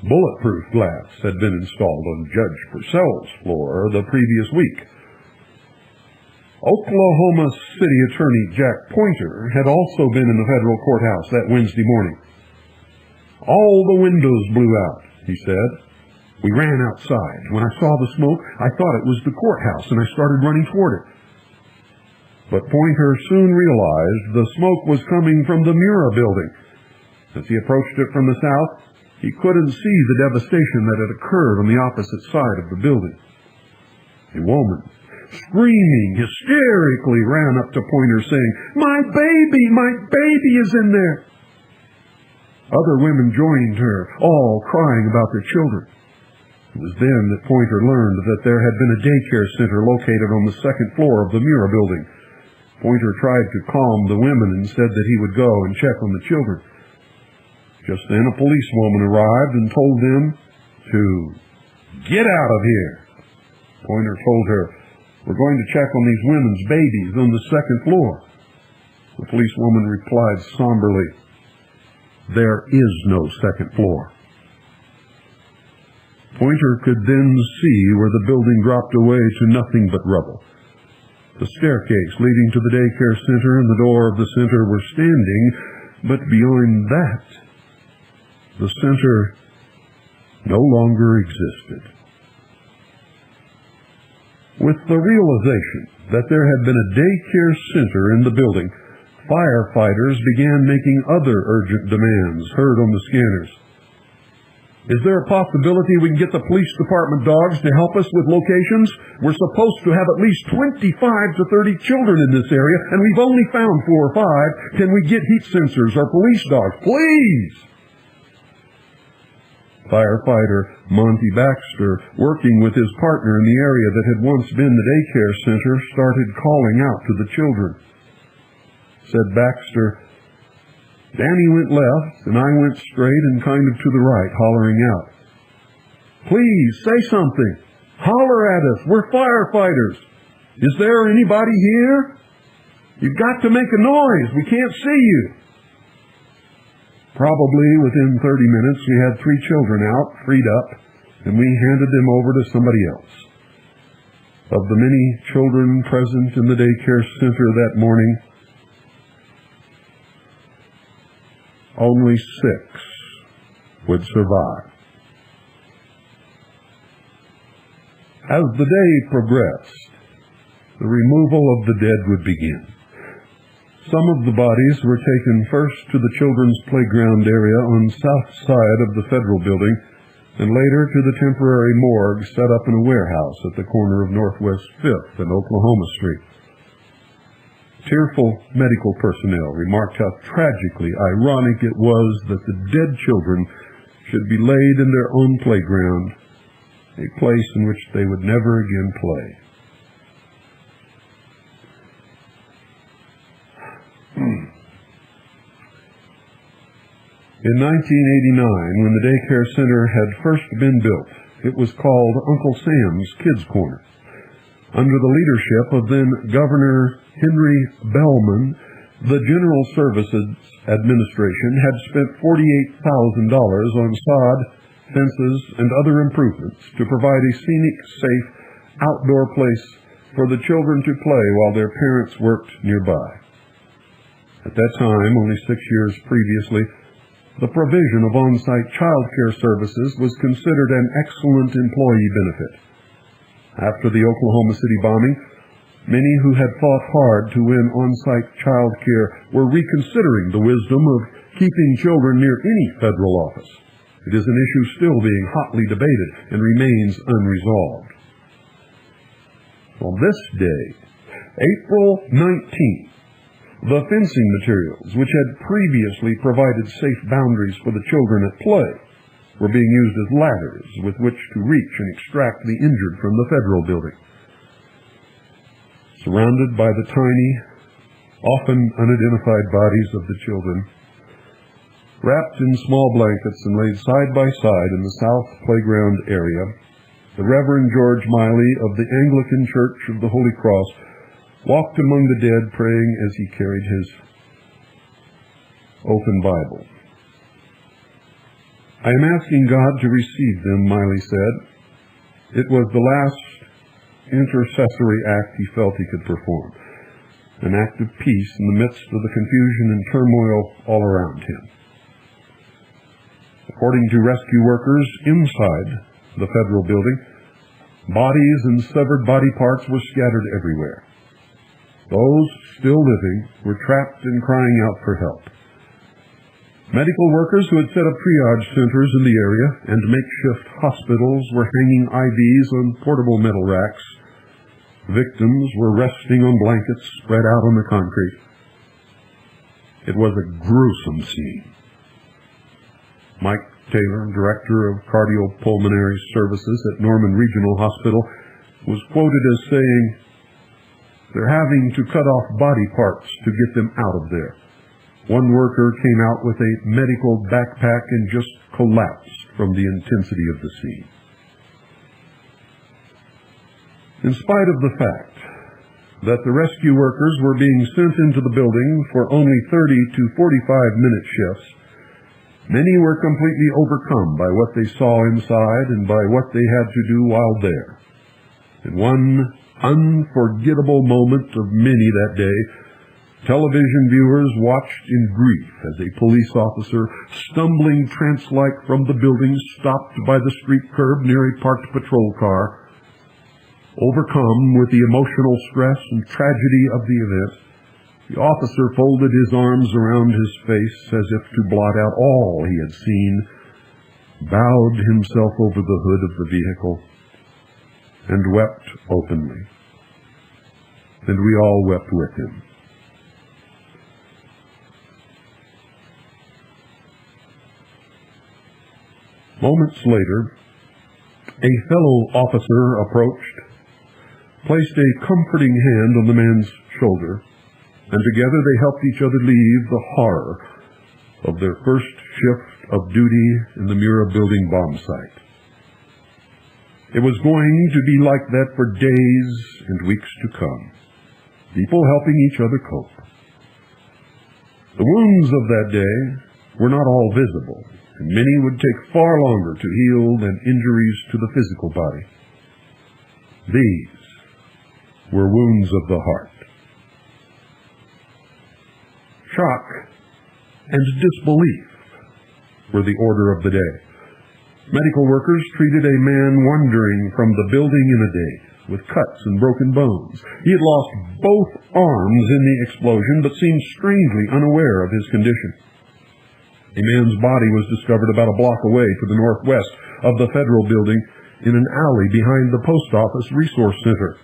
Bulletproof glass had been installed on Judge Purcell's floor the previous week. Oklahoma City Attorney Jack Pointer had also been in the federal courthouse that Wednesday morning. "All the windows blew out," he said. "We ran outside. When I saw the smoke, I thought it was the courthouse, and I started running toward it." But Pointer soon realized the smoke was coming from the Mira building. As he approached it from the south, he couldn't see the devastation that had occurred on the opposite side of the building. A woman, screaming hysterically, ran up to Pointer saying, my baby is in there." Other women joined her, all crying about their children. It was then that Pointer learned that there had been a daycare center located on the second floor of the Mira building. Pointer tried to calm the women and said that he would go and check on the children. Just then a policewoman arrived and told them to get out of here. Pointer told her, "We're going to check on these women's babies on the second floor." The policewoman replied somberly, "There is no second floor." Pointer could then see where the building dropped away to nothing but rubble. The staircase leading to the daycare center and the door of the center were standing, but beyond that, the center no longer existed. With the realization that there had been a daycare center in the building, firefighters began making other urgent demands heard on the scanners. "Is there a possibility we can get the police department dogs to help us with locations? We're supposed to have at least 25 to 30 children in this area, and we've only found 4 or 5. Can we get heat sensors or police dogs? Please!" Firefighter Monty Baxter, working with his partner in the area that had once been the daycare center, started calling out to the children. Said Baxter, "Danny went left, and I went straight and kind of to the right, hollering out, 'Please, say something. Holler at us. We're firefighters. Is there anybody here? You've got to make a noise. We can't see you.' Probably within 30 minutes, we had 3 children out, freed up, and we handed them over to somebody else. Of the many children present in the daycare center that morning, only 6 would survive." As the day progressed, the removal of the dead would begin. Some of the bodies were taken first to the children's playground area on the south side of the federal building, and later to the temporary morgue set up in a warehouse at the corner of Northwest 5th and Oklahoma Street. Tearful medical personnel remarked how tragically ironic it was that the dead children should be laid in their own playground, a place in which they would never again play. In 1989, when the daycare center had first been built, it was called Uncle Sam's Kids Corner. Under the leadership of then Governor Henry Bellman, the General Services Administration had spent $48,000 on sod, fences, and other improvements to provide a scenic, safe, outdoor place for the children to play while their parents worked nearby. At that time, only 6 years previously, the provision of on-site child care services was considered an excellent employee benefit. After the Oklahoma City bombing, many who had fought hard to win on-site child care were reconsidering the wisdom of keeping children near any federal office. It is an issue still being hotly debated and remains unresolved. On this day, April 19th, the fencing materials, which had previously provided safe boundaries for the children at play, were being used as ladders with which to reach and extract the injured from the federal building. Surrounded by the tiny, often unidentified bodies of the children, wrapped in small blankets and laid side by side in the south playground area, the Reverend George Miley of the Anglican Church of the Holy Cross walked among the dead, praying as he carried his open Bible. "I am asking God to receive them," Miley said. It was the last intercessory act he felt he could perform, an act of peace in the midst of the confusion and turmoil all around him. According to rescue workers inside the federal building, bodies and severed body parts were scattered everywhere. Those still living were trapped and crying out for help. Medical workers who had set up triage centers in the area and makeshift hospitals were hanging IVs on portable metal racks. Victims were resting on blankets spread out on the concrete. It was a gruesome scene. Mike Taylor, director of cardiopulmonary services at Norman Regional Hospital, was quoted as saying, "They're having to cut off body parts to get them out of there." One worker came out with a medical backpack and just collapsed from the intensity of the scene. In spite of the fact that the rescue workers were being sent into the building for only 30 to 45-minute shifts, many were completely overcome by what they saw inside and by what they had to do while there. In one unforgettable moment of many that day, television viewers watched in grief as a police officer, stumbling trance-like from the building, stopped by the street curb near a parked patrol car. Overcome with the emotional stress and tragedy of the event, the officer folded his arms around his face as if to blot out all he had seen, bowed himself over the hood of the vehicle, and wept openly. And we all wept with him. Moments later, a fellow officer approached, placed a comforting hand on the man's shoulder, and together they helped each other leave the horror of their first shift of duty in the Mura building bomb site. It was going to be like that for days and weeks to come, people helping each other cope. The wounds of that day were not all visible, and many would take far longer to heal than injuries to the physical body. These were wounds of the heart. Shock and disbelief were the order of the day. Medical workers treated a man wandering from the building in a day with cuts and broken bones. He had lost both arms in the explosion, but seemed strangely unaware of his condition. A man's body was discovered about a block away to the northwest of the federal building in an alley behind the post office resource center.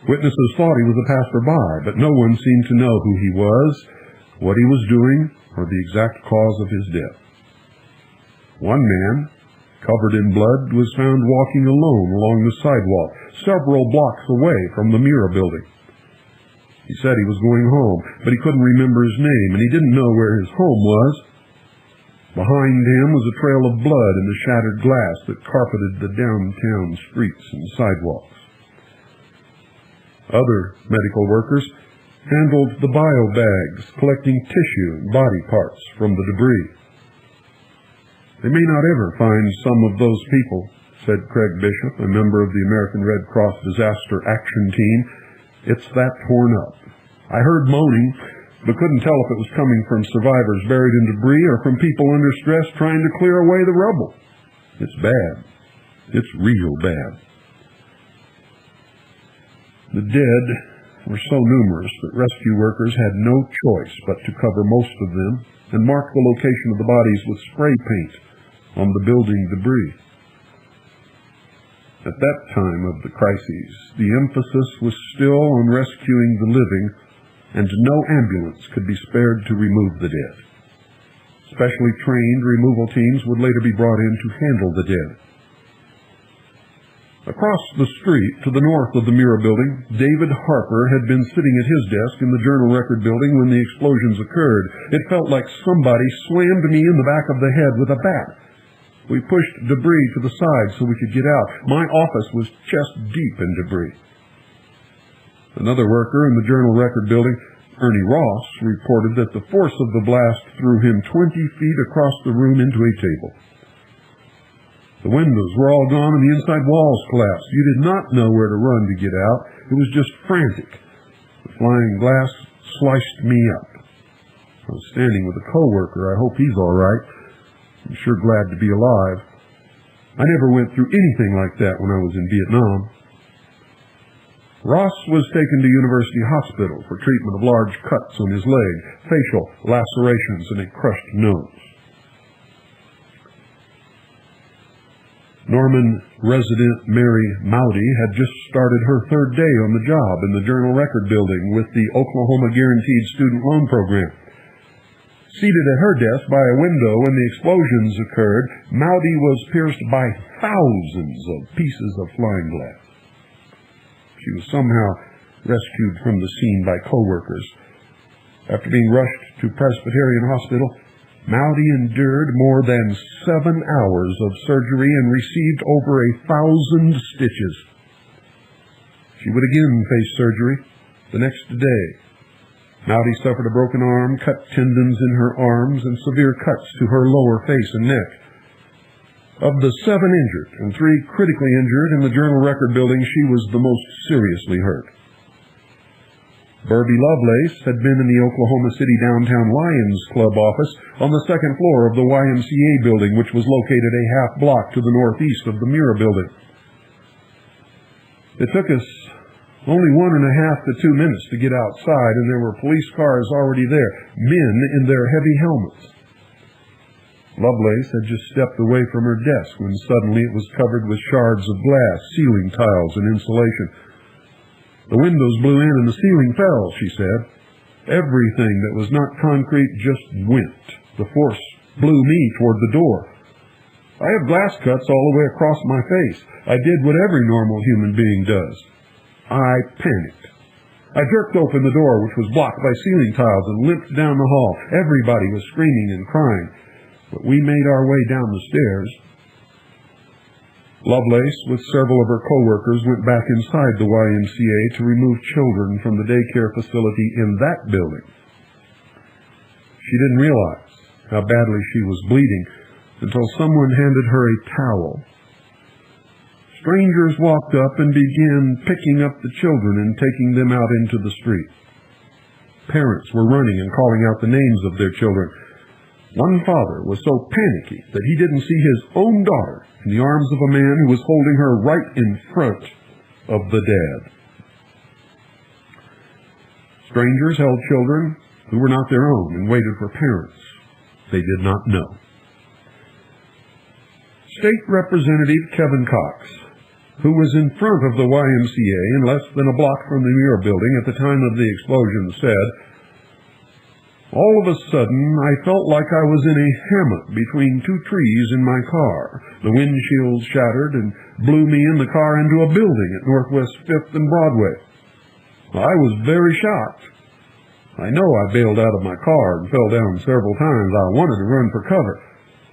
Witnesses thought he was a passerby, but no one seemed to know who he was, what he was doing, or the exact cause of his death. One man, covered in blood, was found walking alone along the sidewalk, several blocks away from the Mira building. He said he was going home, but he couldn't remember his name, and he didn't know where his home was. Behind him was a trail of blood in the shattered glass that carpeted the downtown streets and sidewalks. Other medical workers handled the bio bags, collecting tissue and body parts from the debris. They may not ever find some of those people, said Craig Bishop, a member of the American Red Cross Disaster Action Team. It's that torn up. I heard moaning, but couldn't tell if it was coming from survivors buried in debris or from people under stress trying to clear away the rubble. It's bad. It's real bad. The dead were so numerous that rescue workers had no choice but to cover most of them and mark the location of the bodies with spray paint on the building debris. At that time of the crises, the emphasis was still on rescuing the living, and no ambulance could be spared to remove the dead. Specially trained removal teams would later be brought in to handle the dead. Across the street to the north of the Mira building, David Harper had been sitting at his desk in the Journal Record building when the explosions occurred. It felt like somebody slammed me in the back of the head with a bat. We pushed debris to the side so we could get out. My office was chest deep in debris. Another worker in the Journal Record building, Ernie Ross, reported that the force of the blast threw him 20 feet across the room into a table. The windows were all gone and the inside walls collapsed. You did not know where to run to get out. It was just frantic. The flying glass sliced me up. I was standing with a coworker. I hope he's all right. I'm sure glad to be alive. I never went through anything like that when I was in Vietnam. Ross was taken to University Hospital for treatment of large cuts on his leg, facial lacerations, and a crushed nose. Norman resident Mary Mowdy had just started her third day on the job in the Journal Record building with the Oklahoma Guaranteed Student Loan Program. Seated at her desk by a window when the explosions occurred, Mowdy was pierced by thousands of pieces of flying glass. She was somehow rescued from the scene by coworkers. After being rushed to Presbyterian Hospital, Mowdy endured more than 7 hours of surgery and received over 1,000 stitches. She would again face surgery the next day. Mowdy suffered a broken arm, cut tendons in her arms, and severe cuts to her lower face and neck. Of the 7 injured and 3 critically injured in the Journal Record building, she was the most seriously hurt. Burby Lovelace had been in the Oklahoma City Downtown Lions Club office on the second floor of the YMCA building, which was located a half block to the northeast of the Mira building. It took us only 1.5 to 2 minutes to get outside, and there were police cars already there, men in their heavy helmets. Lovelace had just stepped away from her desk when suddenly it was covered with shards of glass, ceiling tiles, and insulation. The windows blew in and the ceiling fell, she said. Everything that was not concrete just went. The force blew me toward the door. I have glass cuts all the way across my face. I did what every normal human being does. I panicked. I jerked open the door, which was blocked by ceiling tiles, and limped down the hall. Everybody was screaming and crying, but we made our way down the stairs. Lovelace, with several of her co-workers, went back inside the YMCA to remove children from the daycare facility in that building. She didn't realize how badly she was bleeding until someone handed her a towel. Strangers walked up and began picking up the children and taking them out into the street. Parents were running and calling out the names of their children. One father was so panicky that he didn't see his own daughter in the arms of a man who was holding her right in front of the dead. Strangers held children who were not their own and waited for parents they did not know. State Representative Kevin Cox, who was in front of the YMCA and less than a block from the Mira building at the time of the explosion, said, All of a sudden, I felt like I was in a hammock between two trees in my car. The windshield shattered and blew me and the car into a building at Northwest 5th and Broadway. I was very shocked. I know I bailed out of my car and fell down several times. I wanted to run for cover.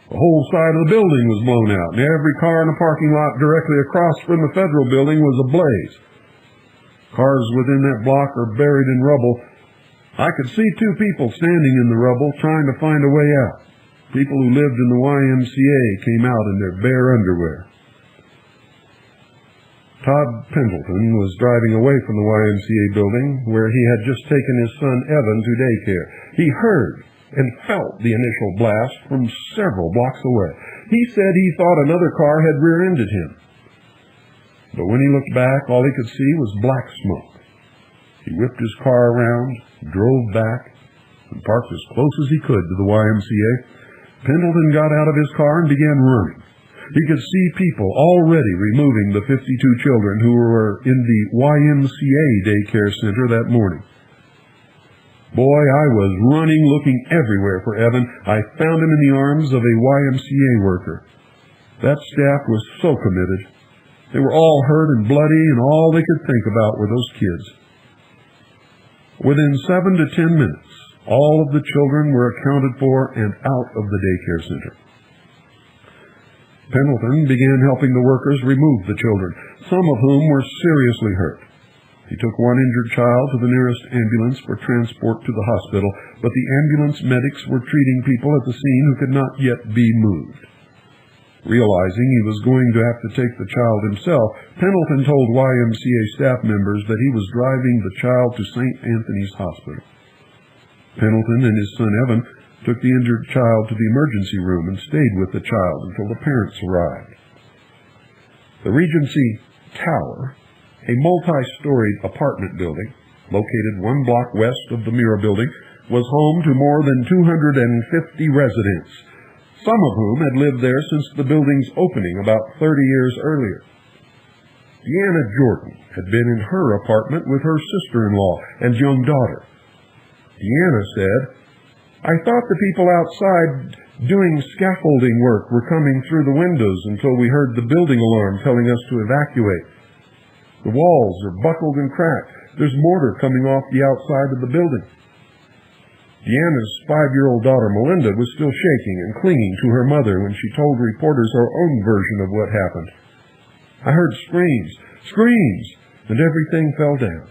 The whole side of the building was blown out, and every car in the parking lot directly across from the Federal Building was ablaze. Cars within that block are buried in rubble. I could see two people standing in the rubble trying to find a way out. People who lived in the YMCA came out in their bare underwear. Todd Pendleton was driving away from the YMCA building where he had just taken his son Evan to daycare. He heard and felt the initial blast from several blocks away. He said he thought another car had rear-ended him. But when he looked back, all he could see was black smoke. He whipped his car around, drove back, and parked as close as he could to the YMCA. Pendleton got out of his car and began running. He could see people already removing the 52 children who were in the YMCA daycare center that morning. Boy, I was running, looking everywhere for Evan. I found him in the arms of a YMCA worker. That staff was so committed. They were all hurt and bloody, and all they could think about were those kids. Within 7 to 10 minutes, all of the children were accounted for and out of the daycare center. Pendleton began helping the workers remove the children, some of whom were seriously hurt. He took one injured child to the nearest ambulance for transport to the hospital, but the ambulance medics were treating people at the scene who could not yet be moved. Realizing he was going to have to take the child himself, Pendleton told YMCA staff members that he was driving the child to St. Anthony's Hospital. Pendleton and his son Evan took the injured child to the emergency room and stayed with the child until the parents arrived. The Regency Tower, a multi-storied apartment building located 1 block west of the Mira building, was home to more than 250 residents, some of whom had lived there since the building's opening about 30 years earlier. Deanna Jordan had been in her apartment with her sister-in-law and young daughter. Deanna said, "I thought the people outside doing scaffolding work were coming through the windows until we heard the building alarm telling us to evacuate. The walls are buckled and cracked. There's mortar coming off the outside of the building." Deanna's 5-year-old daughter, Melinda, was still shaking and clinging to her mother when she told reporters her own version of what happened. "I heard screams, and everything fell down."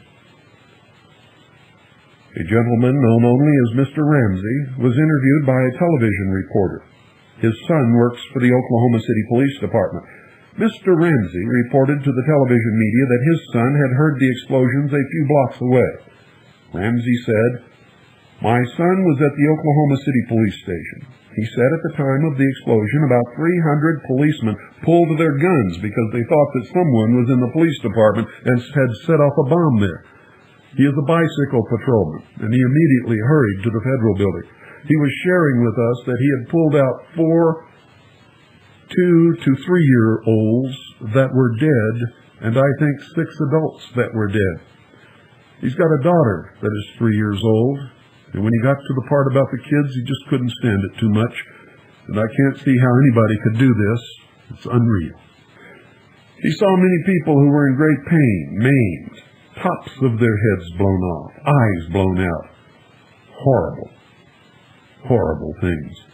A gentleman known only as Mr. Ramsey was interviewed by a television reporter. His son works for the Oklahoma City Police Department. Mr. Ramsey reported to the television media that his son had heard the explosions a few blocks away. Ramsey said, "My son was at the Oklahoma City Police Station. He said at the time of the explosion about 300 policemen pulled their guns because they thought that someone was in the police department and had set off a bomb there. He is a bicycle patrolman, and he immediately hurried to the Federal Building. He was sharing with us that he had pulled out 4 2- to 3-year-olds that were dead, and I think 6 adults that were dead. He's got a daughter that is 3 years old, and when he got to the part about the kids, he just couldn't stand it too much, and I can't see how anybody could do this. It's unreal. He saw many people who were in great pain, maimed, tops of their heads blown off, eyes blown out. Horrible, horrible things.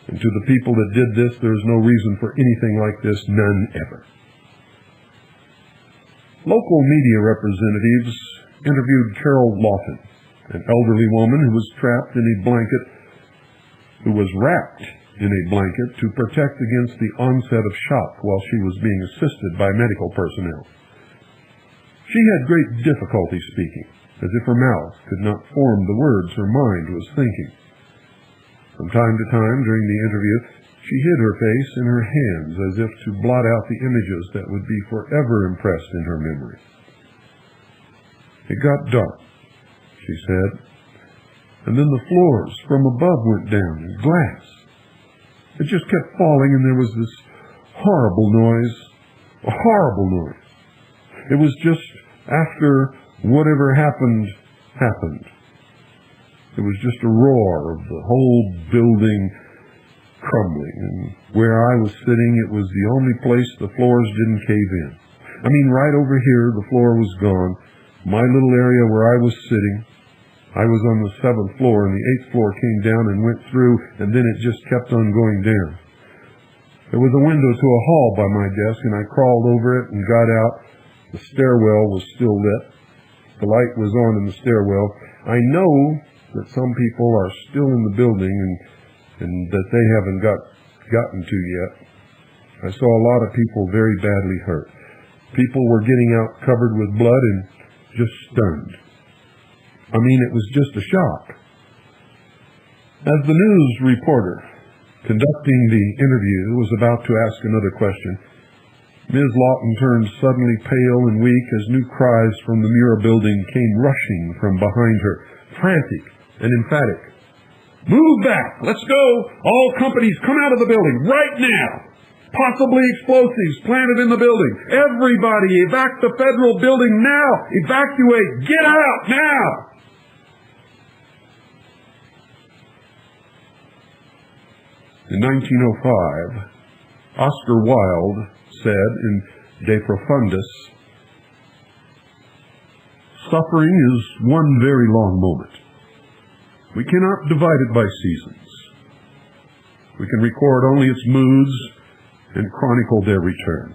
And to the people that did this, there's no reason for anything like this, none ever." Local media representatives interviewed Carol Lawton, an elderly woman who was wrapped in a blanket to protect against the onset of shock while she was being assisted by medical personnel. She had great difficulty speaking, as if her mouth could not form the words her mind was thinking. From time to time during the interview, she hid her face in her hands as if to blot out the images that would be forever impressed in her memory. "It got dark," she said, "and then the floors from above went down in glass. It just kept falling, and there was this horrible noise, a horrible noise. It was just after whatever happened. It was just a roar of the whole building crumbling. And where I was sitting, it was the only place the floors didn't cave in. I mean, right over here, the floor was gone. My little area where I was sitting, I was on the 7th floor, and the 8th floor came down and went through, and then it just kept on going down. There was a window to a hall by my desk, and I crawled over it and got out. The stairwell was still lit. The light was on in the stairwell. I know that some people are still in the building and that they haven't gotten to yet. I saw a lot of people very badly hurt. People were getting out covered with blood and just stunned. I mean, it was just a shock. As the news reporter conducting the interview was about to ask another question, Ms. Lawton turned suddenly pale and weak as new cries from the Muir building came rushing from behind her, frantic and emphatic. "Move back! Let's go! All companies come out of the building right now! Possibly explosives planted in the building! Everybody evac the federal building now! Evacuate! Get out now!" In 1905, Oscar Wilde said in De Profundis, "Suffering is one very long moment. We cannot divide it by seasons. We can record only its moods and chronicle their return."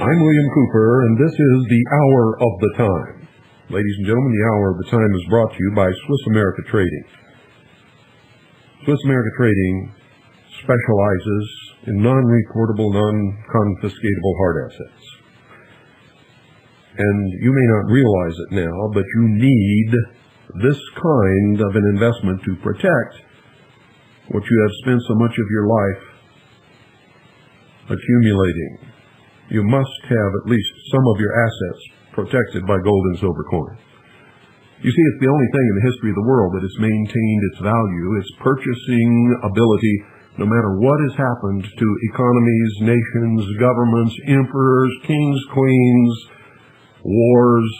I'm William Cooper, and this is the Hour of the Time. Ladies and gentlemen, the Hour of the Time is brought to you by Swiss America Trading. Swiss America Trading specializes in non-reportable, non-confiscatable hard assets. And you may not realize it now, but you need this kind of an investment to protect what you have spent so much of your life accumulating. You must have at least some of your assets protected by gold and silver coin. You see, it's the only thing in the history of the world that has maintained its value, its purchasing ability, no matter what has happened to economies, nations, governments, emperors, kings, queens, wars,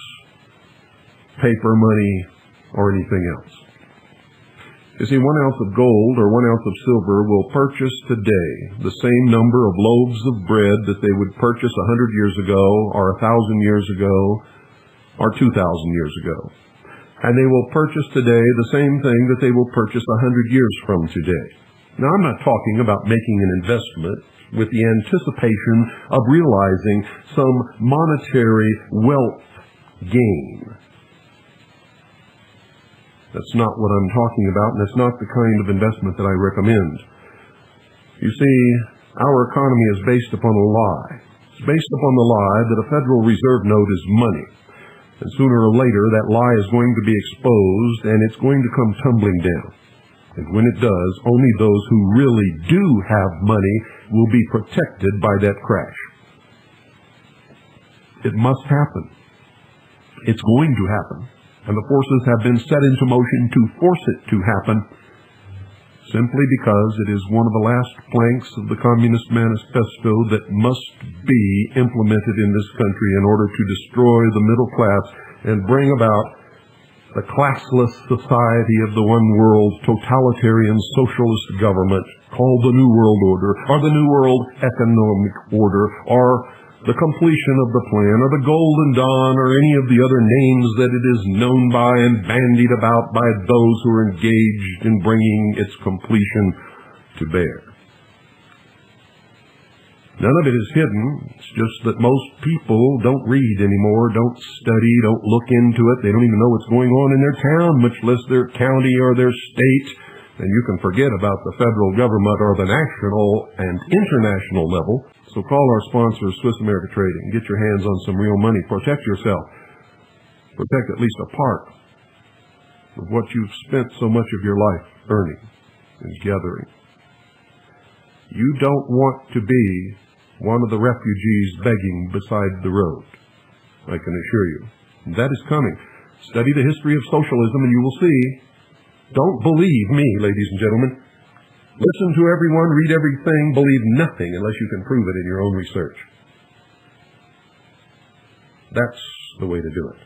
paper money, or anything else. You see, 1 ounce of gold or 1 ounce of silver will purchase today the same number of loaves of bread that they would purchase 100 years ago, or 1,000 years ago, or 2,000 years ago. And they will purchase today the same thing that they will purchase 100 years from today. Now, I'm not talking about making an investment with the anticipation of realizing some monetary wealth gain. That's not what I'm talking about, and that's not the kind of investment that I recommend. You see, our economy is based upon a lie. It's based upon the lie that a Federal Reserve note is money. And sooner or later, that lie is going to be exposed, and it's going to come tumbling down. And when it does, only those who really do have money will be protected by that crash. It must happen. It's going to happen. And the forces have been set into motion to force it to happen, simply because it is one of the last planks of the Communist Manifesto that must be implemented in this country in order to destroy the middle class and bring about the classless society of the one world totalitarian socialist government called the New World Order, or the New World Economic Order, or the completion of the plan, or the Golden Dawn, or any of the other names that it is known by and bandied about by those who are engaged in bringing its completion to bear. None of it is hidden. It's just that most people don't read anymore, don't study, don't look into it. They don't even know what's going on in their town, much less their county or their state. And you can forget about the federal government or the national and international level. So call our sponsor, Swiss America Trading. Get your hands on some real money. Protect yourself. Protect at least a part of what you've spent so much of your life earning and gathering. You don't want to be one of the refugees begging beside the road, I can assure you. And that is coming. Study the history of socialism and you will see. Don't believe me, ladies and gentlemen. Listen to everyone, read everything, believe nothing unless you can prove it in your own research. That's the way to do it.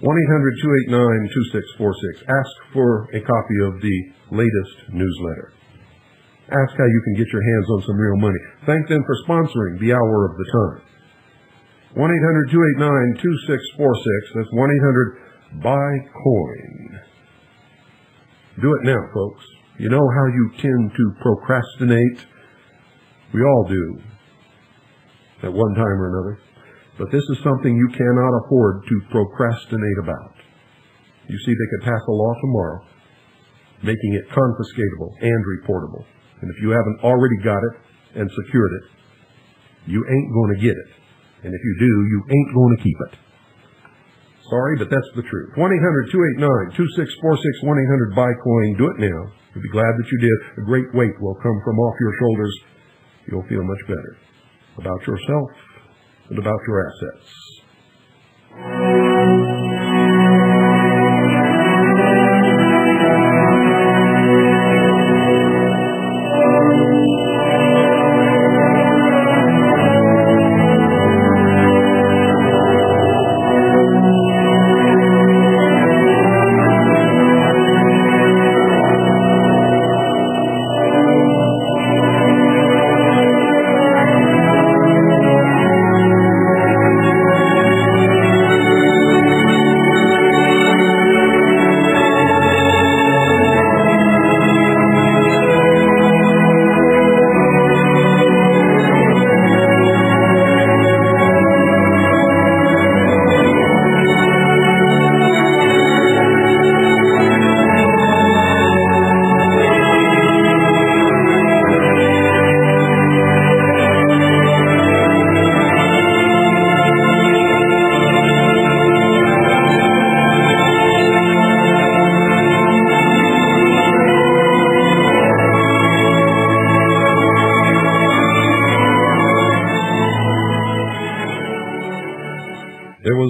1-800-289-2646. Ask for a copy of the latest newsletter. Ask how you can get your hands on some real money. Thank them for sponsoring the Hour of the Time. 1-800-289-2646. That's 1-800-BUY-COIN. Do it now, folks. You know how you tend to procrastinate? We all do, at one time or another. But this is something you cannot afford to procrastinate about. You see, they could pass a law tomorrow, making it confiscatable and reportable. And if you haven't already got it and secured it, you ain't going to get it. And if you do, you ain't going to keep it. Sorry, but that's the truth. 1-800-289-2646, 1-800-BUY-COIN. Do it now. You'll be glad that you did. A great weight will come from off your shoulders. You'll feel much better about yourself and about your assets.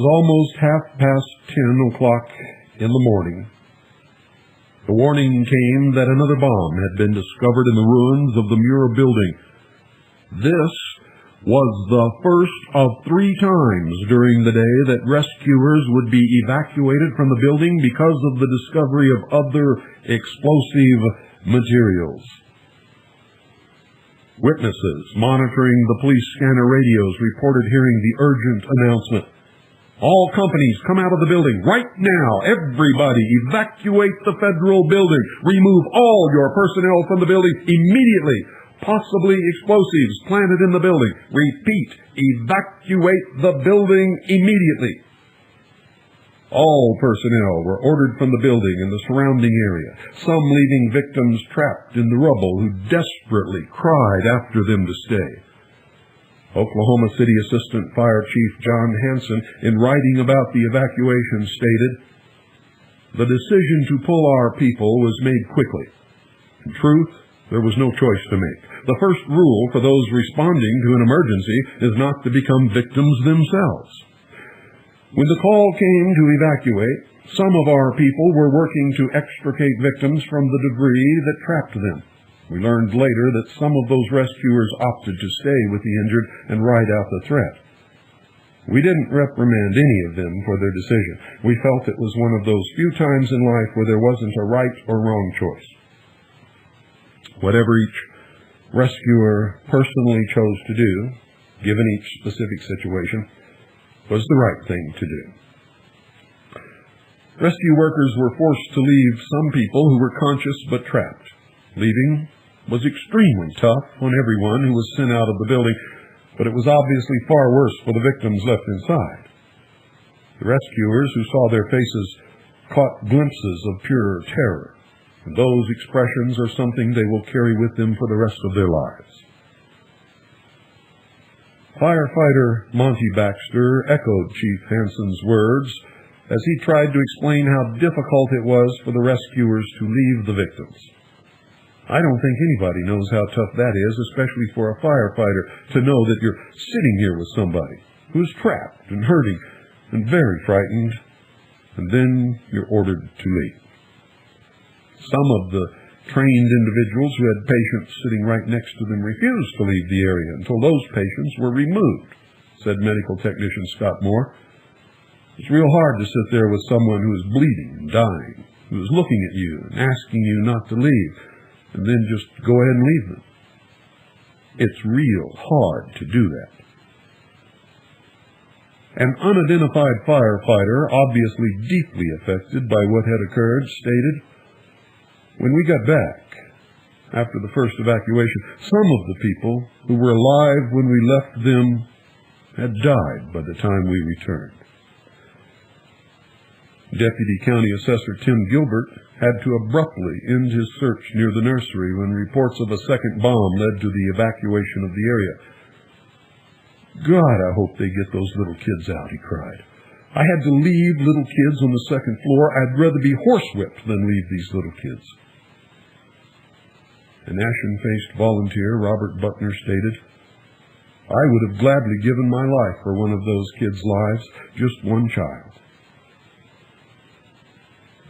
Almost 10:30 in the morning. The warning came that another bomb had been discovered in the ruins of the Muir building. This was the first of 3 times during the day that rescuers would be evacuated from the building because of the discovery of other explosive materials. Witnesses monitoring the police scanner radios reported hearing the urgent announcement, "All companies come out of the building right now. Everybody evacuate the federal building. Remove all your personnel from the building immediately. Possibly explosives planted in the building. Repeat, evacuate the building immediately." All personnel were ordered from the building and the surrounding area, some leaving victims trapped in the rubble who desperately cried after them to stay. Oklahoma City Assistant Fire Chief John Hanson, in writing about the evacuation, stated, "The decision to pull our people was made quickly. In truth, there was no choice to make. The first rule for those responding to an emergency is not to become victims themselves." When the call came to evacuate, some of our people were working to extricate victims from the debris that trapped them. We learned later that some of those rescuers opted to stay with the injured and ride out the threat. We didn't reprimand any of them for their decision. We felt it was one of those few times in life where there wasn't a right or wrong choice. Whatever each rescuer personally chose to do, given each specific situation, was the right thing to do. Rescue workers were forced to leave some people who were conscious but trapped. Leaving was extremely tough on everyone who was sent out of the building, but it was obviously far worse for the victims left inside. The rescuers who saw their faces caught glimpses of pure terror, and those expressions are something they will carry with them for the rest of their lives. Firefighter Monty Baxter echoed Chief Hanson's words as he tried to explain how difficult it was for the rescuers to leave the victims. I don't think anybody knows how tough that is, especially for a firefighter, to know that you're sitting here with somebody who's trapped and hurting and very frightened, and then you're ordered to leave. Some of the trained individuals who had patients sitting right next to them refused to leave the area until those patients were removed, said medical technician Scott Moore. It's real hard to sit there with someone who is bleeding and dying, who is looking at you and asking you not to leave, and then just go ahead and leave them. It's real hard to do that. An unidentified firefighter, obviously deeply affected by what had occurred, stated, "When we got back, after the first evacuation, some of the people who were alive when we left them had died by the time we returned." Deputy County Assessor Tim Gilbert had to abruptly end his search near the nursery when reports of a second bomb led to the evacuation of the area. "God, I hope they get those little kids out," he cried. "I had to leave little kids on the second floor. I'd rather be horsewhipped than leave these little kids." An ashen-faced volunteer, Robert Buckner, stated, "I would have gladly given my life for one of those kids' lives, just one child."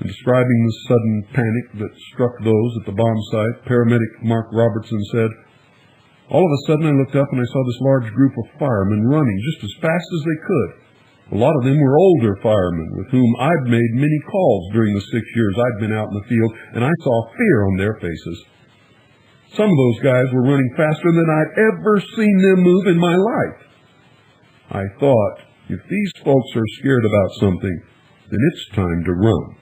In describing the sudden panic that struck those at the bomb site, paramedic Mark Robertson said, "All of a sudden I looked up and I saw this large group of firemen running just as fast as they could. A lot of them were older firemen with whom I'd made many calls during the 6 years I'd been out in the field, and I saw fear on their faces. Some of those guys were running faster than I'd ever seen them move in my life. I thought, if these folks are scared about something, then it's time to run."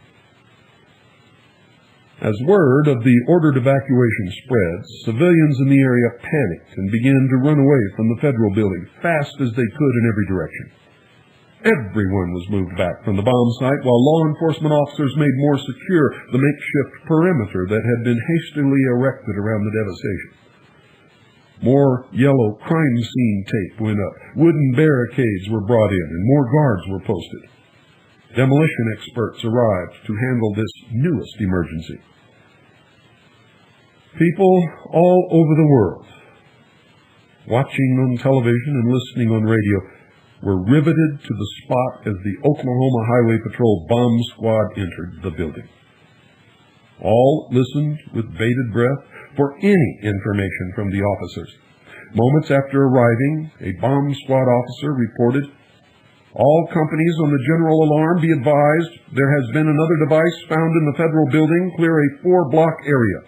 As word of the ordered evacuation spread, civilians in the area panicked and began to run away from the federal building fast as they could in every direction. Everyone was moved back from the bomb site while law enforcement officers made more secure the makeshift perimeter that had been hastily erected around the devastation. More yellow crime scene tape went up, wooden barricades were brought in, and more guards were posted. Demolition experts arrived to handle this newest emergency. People all over the world, watching on television and listening on radio, were riveted to the spot as the Oklahoma Highway Patrol bomb squad entered the building. All listened with bated breath for any information from the officers. Moments after arriving, a bomb squad officer reported, "All companies on the general alarm be advised there has been another device found in the federal building. Clear a 4-block area."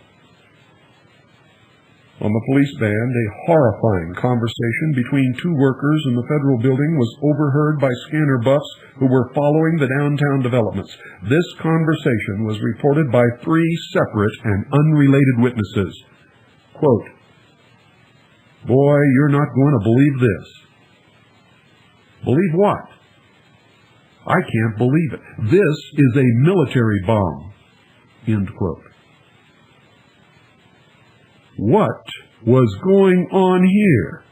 On the police band, a horrifying conversation between two workers in the federal building was overheard by scanner buffs who were following the downtown developments. This conversation was reported by 3 separate and unrelated witnesses. Quote, "Boy, you're not going to believe this." "Believe what?" "I can't believe it. This is a military bomb." End quote. What was going on here?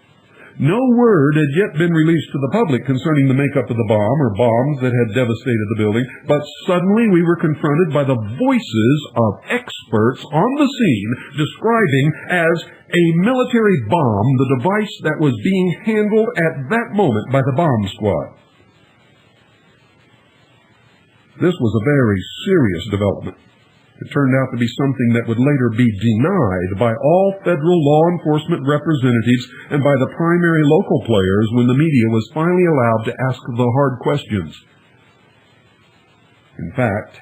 No word had yet been released to the public concerning the makeup of the bomb or bombs that had devastated the building, but suddenly we were confronted by the voices of experts on the scene describing as a military bomb the device that was being handled at that moment by the bomb squad. This was a very serious development, It turned out to be something that would later be denied by all federal law enforcement representatives and by the primary local players when the media was finally allowed to ask the hard questions. In fact,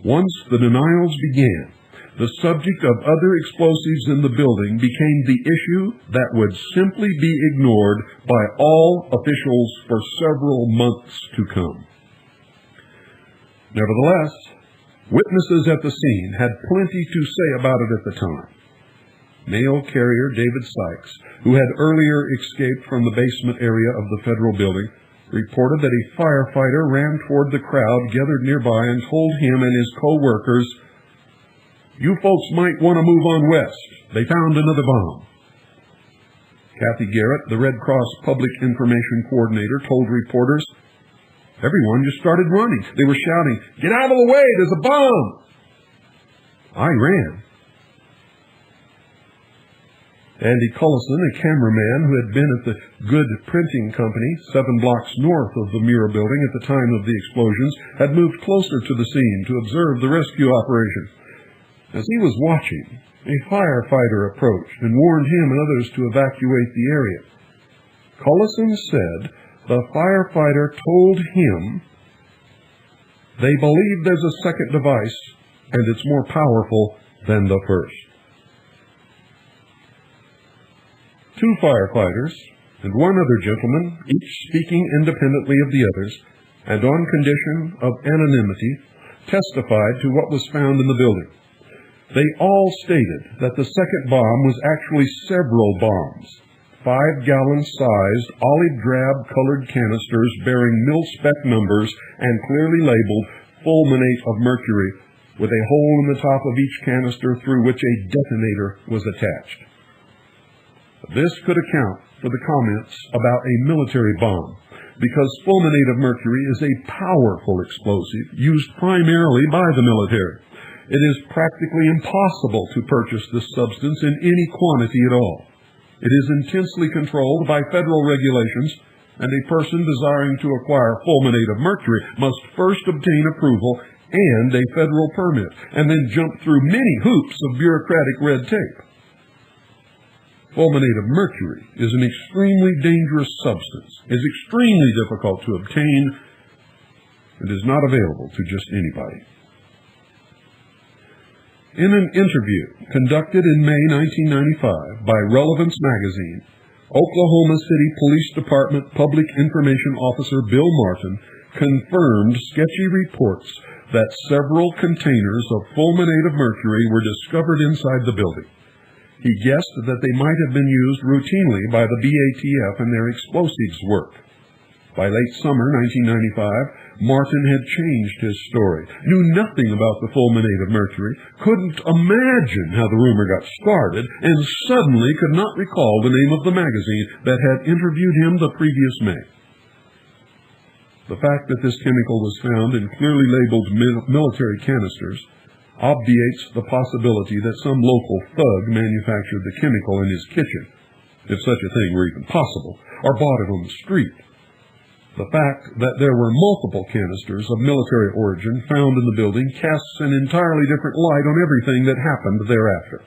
once the denials began, the subject of other explosives in the building became the issue that would simply be ignored by all officials for several months to come. Nevertheless, witnesses at the scene had plenty to say about it at the time. Mail carrier David Sykes, who had earlier escaped from the basement area of the federal building, reported that a firefighter ran toward the crowd gathered nearby and told him and his co-workers, "You folks might want to move on west. They found another bomb." Kathy Garrett, the Red Cross Public Information Coordinator, told reporters, "Everyone just started running. They were shouting, 'Get out of the way, there's a bomb!' I ran." Andy Cullison, a cameraman who had been at the Good Printing Company 7 blocks north of the Muir building at the time of the explosions, had moved closer to the scene to observe the rescue operation. As he was watching, a firefighter approached and warned him and others to evacuate the area. Cullison said the firefighter told him, "They believe there's a second device, and it's more powerful than the first." 2 firefighters and 1 other gentleman, each speaking independently of the others, and on condition of anonymity, testified to what was found in the building. They all stated that the second bomb was actually several bombs, 5-gallon-sized, olive-drab-colored canisters bearing mil-spec numbers and clearly labeled fulminate of mercury, with a hole in the top of each canister through which a detonator was attached. This could account for the comments about a military bomb, because fulminate of mercury is a powerful explosive used primarily by the military. It is practically impossible to purchase this substance in any quantity at all. It is intensely controlled by federal regulations, and a person desiring to acquire fulminate of mercury must first obtain approval and a federal permit, and then jump through many hoops of bureaucratic red tape. Fulminate of mercury is an extremely dangerous substance, is extremely difficult to obtain, and is not available to just anybody. In an interview conducted in May 1995 by Relevance magazine, Oklahoma City Police Department Public Information Officer Bill Martin confirmed sketchy reports that several containers of fulminate of mercury were discovered inside the building. He guessed that they might have been used routinely by the BATF in their explosives work. By late summer 1995, Martin had changed his story, knew nothing about the fulminate of mercury, couldn't imagine how the rumor got started, and suddenly could not recall the name of the magazine that had interviewed him the previous May. The fact that this chemical was found in clearly labeled military canisters obviates the possibility that some local thug manufactured the chemical in his kitchen, if such a thing were even possible, or bought it on the street. The fact that there were multiple canisters of military origin found in the building casts an entirely different light on everything that happened thereafter.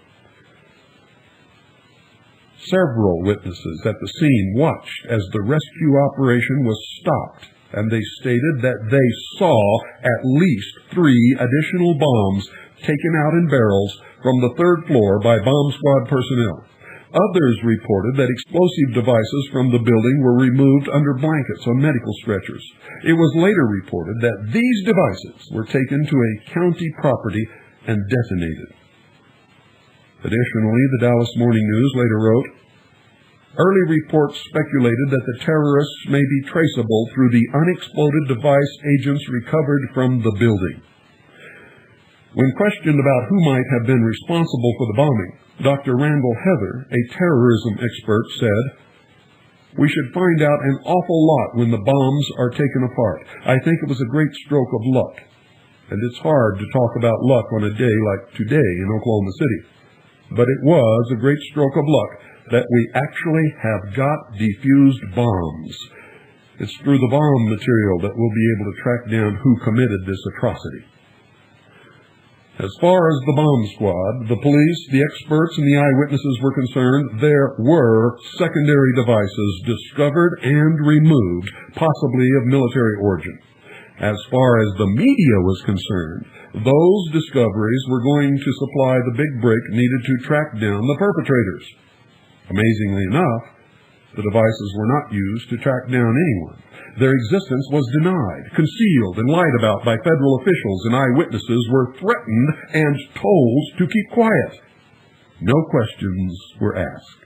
Several witnesses at the scene watched as the rescue operation was stopped, and they stated that they saw at least 3 additional bombs taken out in barrels from the 3rd floor by bomb squad personnel. Others reported that explosive devices from the building were removed under blankets on medical stretchers. It was later reported that these devices were taken to a county property and detonated. Additionally, the Dallas Morning News later wrote, "Early reports speculated that the terrorists may be traceable through the unexploded device agents recovered from the building." When questioned about who might have been responsible for the bombing, Dr. Randall Heather, a terrorism expert, said, "We should find out an awful lot when the bombs are taken apart. I think it was a great stroke of luck. And it's hard to talk about luck on a day like today in Oklahoma City. But it was a great stroke of luck that we actually have got defused bombs. It's through the bomb material that we'll be able to track down who committed this atrocity." As far as the bomb squad, the police, the experts, and the eyewitnesses were concerned, there were secondary devices discovered and removed, possibly of military origin. As far as the media was concerned, those discoveries were going to supply the big break needed to track down the perpetrators. Amazingly enough, the devices were not used to track down anyone. Their existence was denied, concealed, and lied about by federal officials, and eyewitnesses were threatened and told to keep quiet. No questions were asked.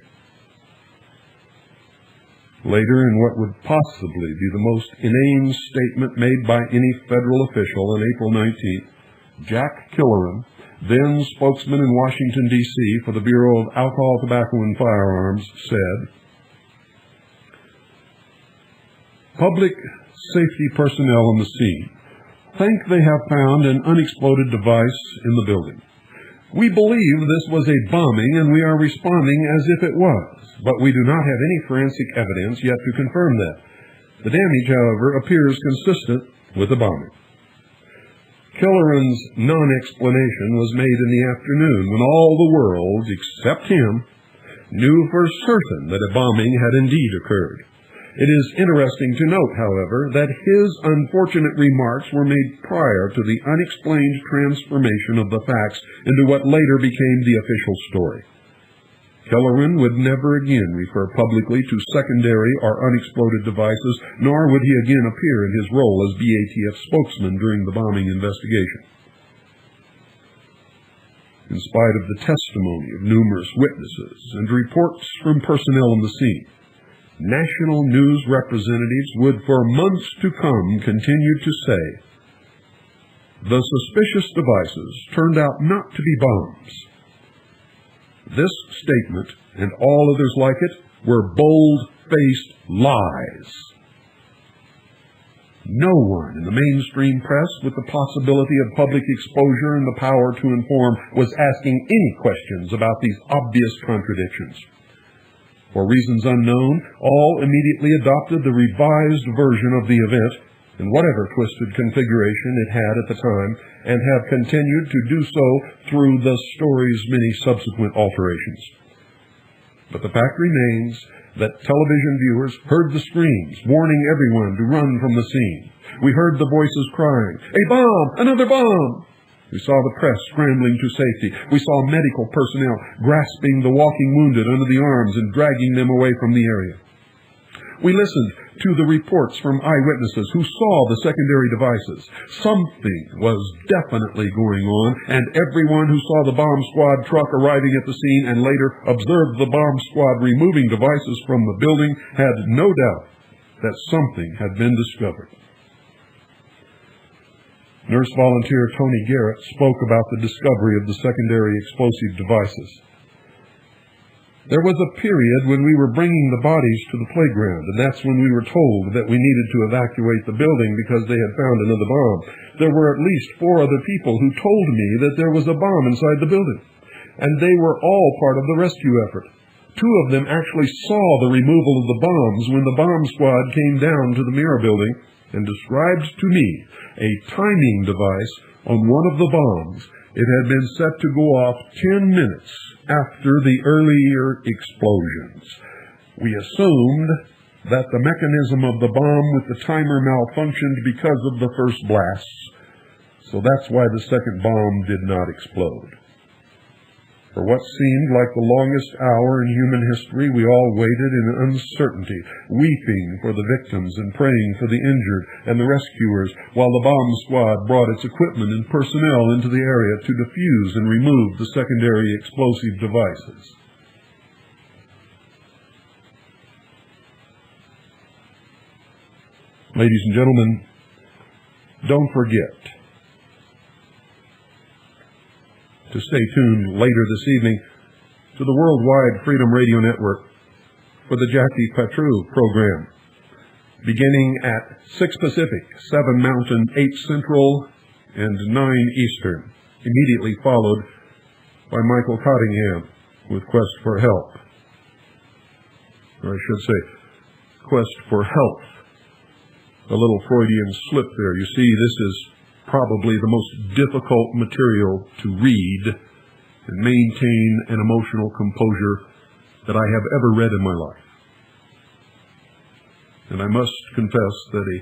Later, in what would possibly be the most inane statement made by any federal official on April 19th, Jack Killeran, then spokesman in Washington, D.C. for the Bureau of Alcohol, Tobacco, and Firearms, said, "Public safety personnel on the scene think they have found an unexploded device in the building. We believe this was a bombing, and we are responding as if it was, but we do not have any forensic evidence yet to confirm that. The damage, however, appears consistent with the bombing." Killeran's non-explanation was made in the afternoon when all the world, except him, knew for certain that a bombing had indeed occurred. It is interesting to note, however, that his unfortunate remarks were made prior to the unexplained transformation of the facts into what later became the official story. Killeran would never again refer publicly to secondary or unexploded devices, nor would he again appear in his role as BATF spokesman during the bombing investigation. In spite of the testimony of numerous witnesses and reports from personnel on the scene, national news representatives would for months to come continue to say, "The suspicious devices turned out not to be bombs." This statement, and all others like it, were bold-faced lies. No one in the mainstream press, with the possibility of public exposure and the power to inform, was asking any questions about these obvious contradictions. For reasons unknown, all immediately adopted the revised version of the event in whatever twisted configuration it had at the time, and have continued to do so through the story's many subsequent alterations. But the fact remains that television viewers heard the screams, warning everyone to run from the scene. We heard the voices crying, "A bomb! Another bomb!" We saw the press scrambling to safety. We saw medical personnel grasping the walking wounded under the arms and dragging them away from the area. We listened to the reports from eyewitnesses who saw the secondary devices. Something was definitely going on, and everyone who saw the bomb squad truck arriving at the scene and later observed the bomb squad removing devices from the building had no doubt that something had been discovered. Nurse volunteer Tony Garrett spoke about the discovery of the secondary explosive devices. "There was a period when we were bringing the bodies to the playground, and that's when we were told that we needed to evacuate the building because they had found another bomb. There were at least 4 other people who told me that there was a bomb inside the building, and they were all part of the rescue effort. 2 of them actually saw the removal of the bombs when the bomb squad came down to the mirror building and described to me a timing device on one of the bombs. It had been set to go off 10 minutes after the earlier explosions. We assumed that the mechanism of the bomb with the timer malfunctioned because of the first blasts, so that's why the second bomb did not explode." For what seemed like the longest hour in human history, we all waited in uncertainty, weeping for the victims and praying for the injured and the rescuers, while the bomb squad brought its equipment and personnel into the area to defuse and remove the secondary explosive devices. Ladies and gentlemen, don't forget to stay tuned later this evening to the Worldwide Freedom Radio Network for the Jackie Petru program, beginning at 6 Pacific, 7 Mountain, 8 Central, and 9 Eastern, immediately followed by Michael Cottingham with Quest for Health. Or I should say, Quest for Health. A little Freudian slip there. You see, this is probably the most difficult material to read and maintain an emotional composure that I have ever read in my life. And I must confess that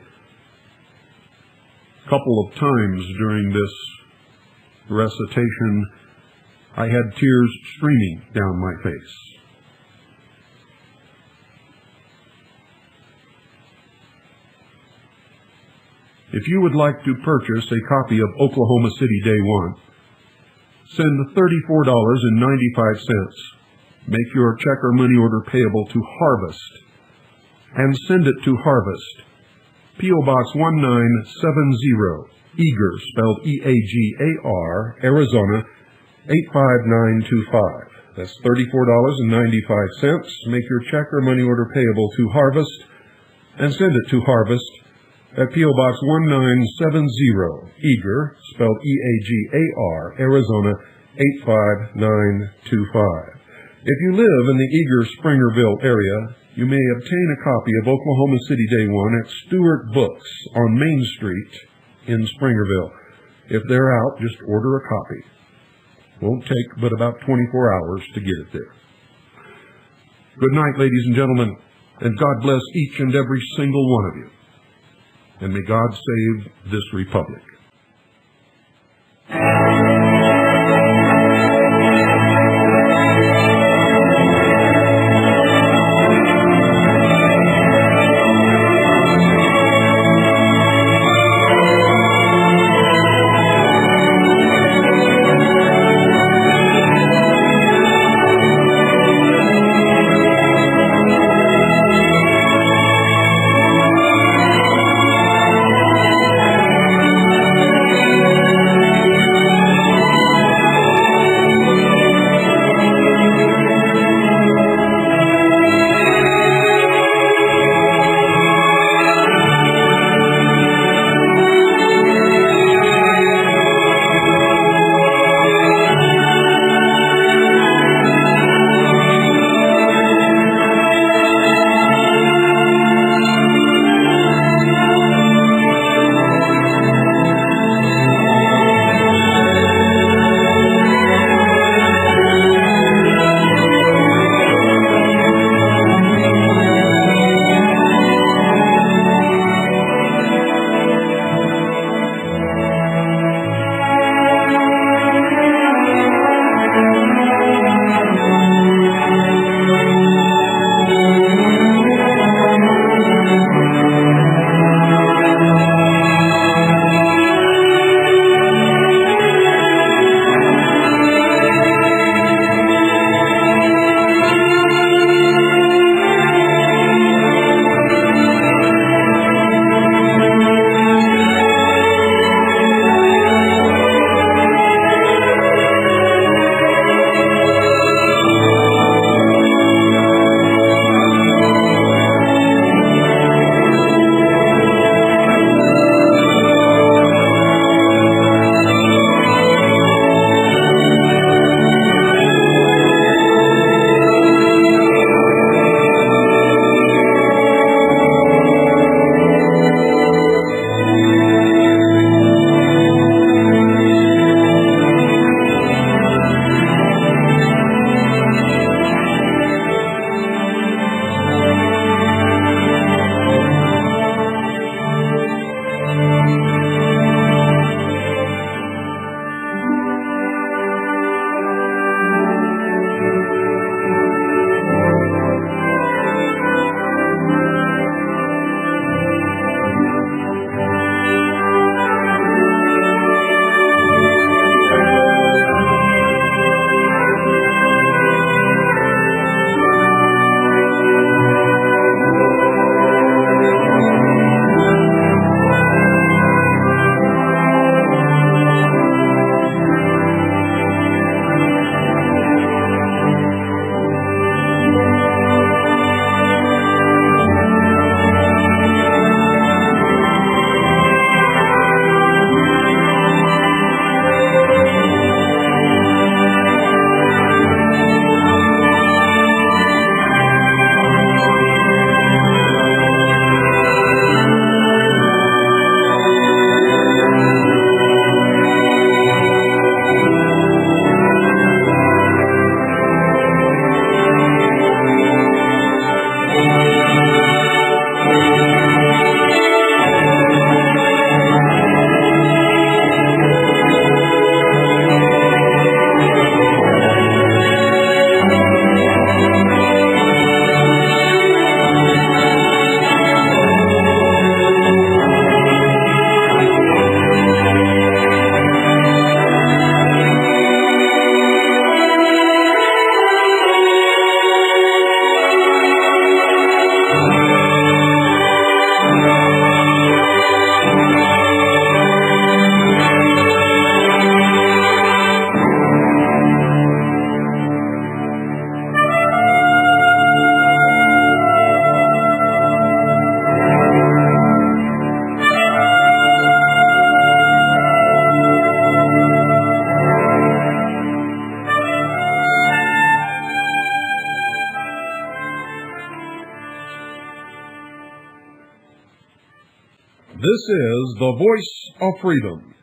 a couple of times during this recitation, I had tears streaming down my face. If you would like to purchase a copy of Oklahoma City Day One, send $34.95. Make your check or money order payable to Harvest, and send it to Harvest, P.O. Box 1970, Eager, spelled E-A-G-A-R, Arizona, 85925. That's $34.95. Make your check or money order payable to Harvest, and send it to Harvest at P.O. Box 1970, Eager, spelled E-A-G-A-R, Arizona, 85925. If you live in the Eager, Springerville area, you may obtain a copy of Oklahoma City Day One at Stewart Books on Main Street in Springerville. If they're out, just order a copy. Won't take but about 24 hours to get it there. Good night, ladies and gentlemen, and God bless each and every single one of you. And may God save this republic. This is the Voice of Freedom.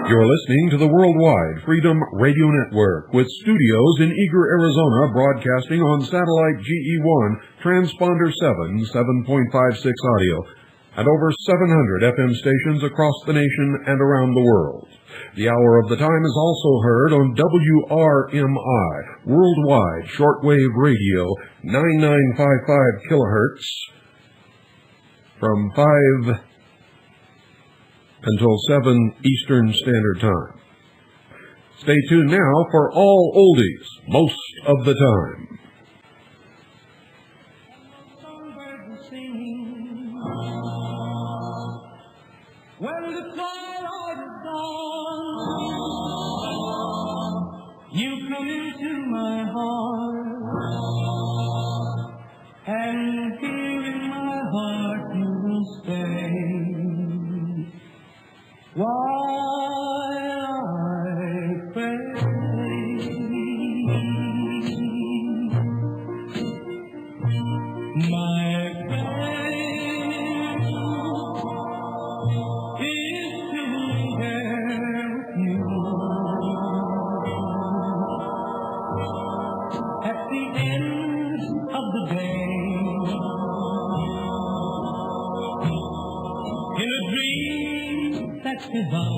You're listening to the Worldwide Freedom Radio Network with studios in Eager, Arizona, broadcasting on satellite GE1, transponder 7.56 audio, and over 700 FM stations across the nation and around the world. The Hour of the Time is also heard on WRMI, Worldwide Shortwave Radio, 9955 kilohertz, from 5 until 7 Eastern Standard Time. Stay tuned now for all oldies, most of the time. When the twilight is gone, you come into my heart, and here in my heart you will stay. While I pray, my prayer is to share with you at the end of the day, in a dream that's divine.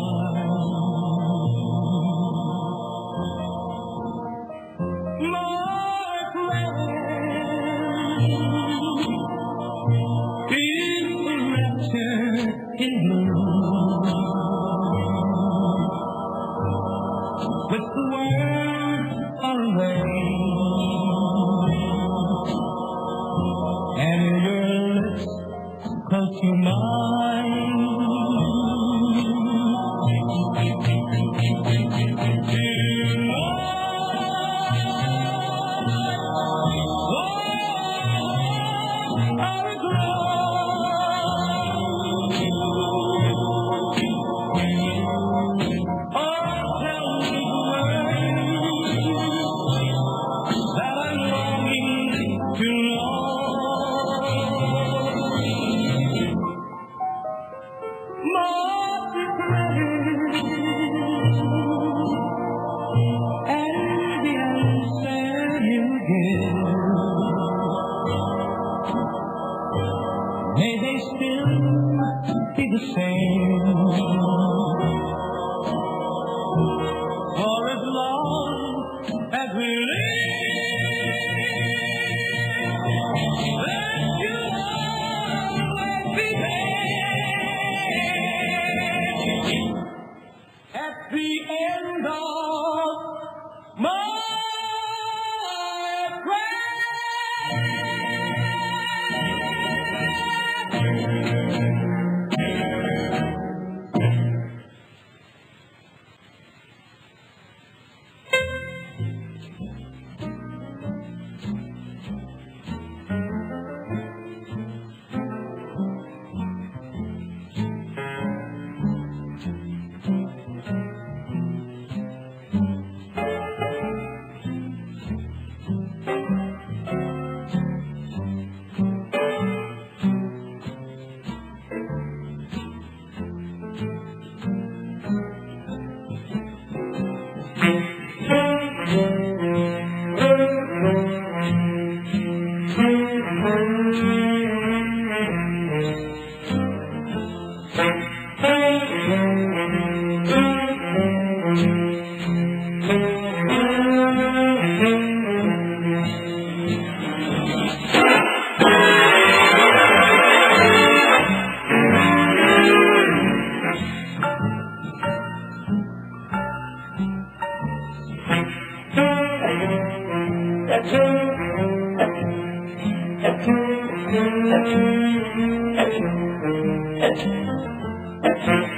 My prayer is for rapture in bloom, with the words far away, and your lips close to mine. May they still be the same, for as long as we live, let you always be there at the end of my Thank you.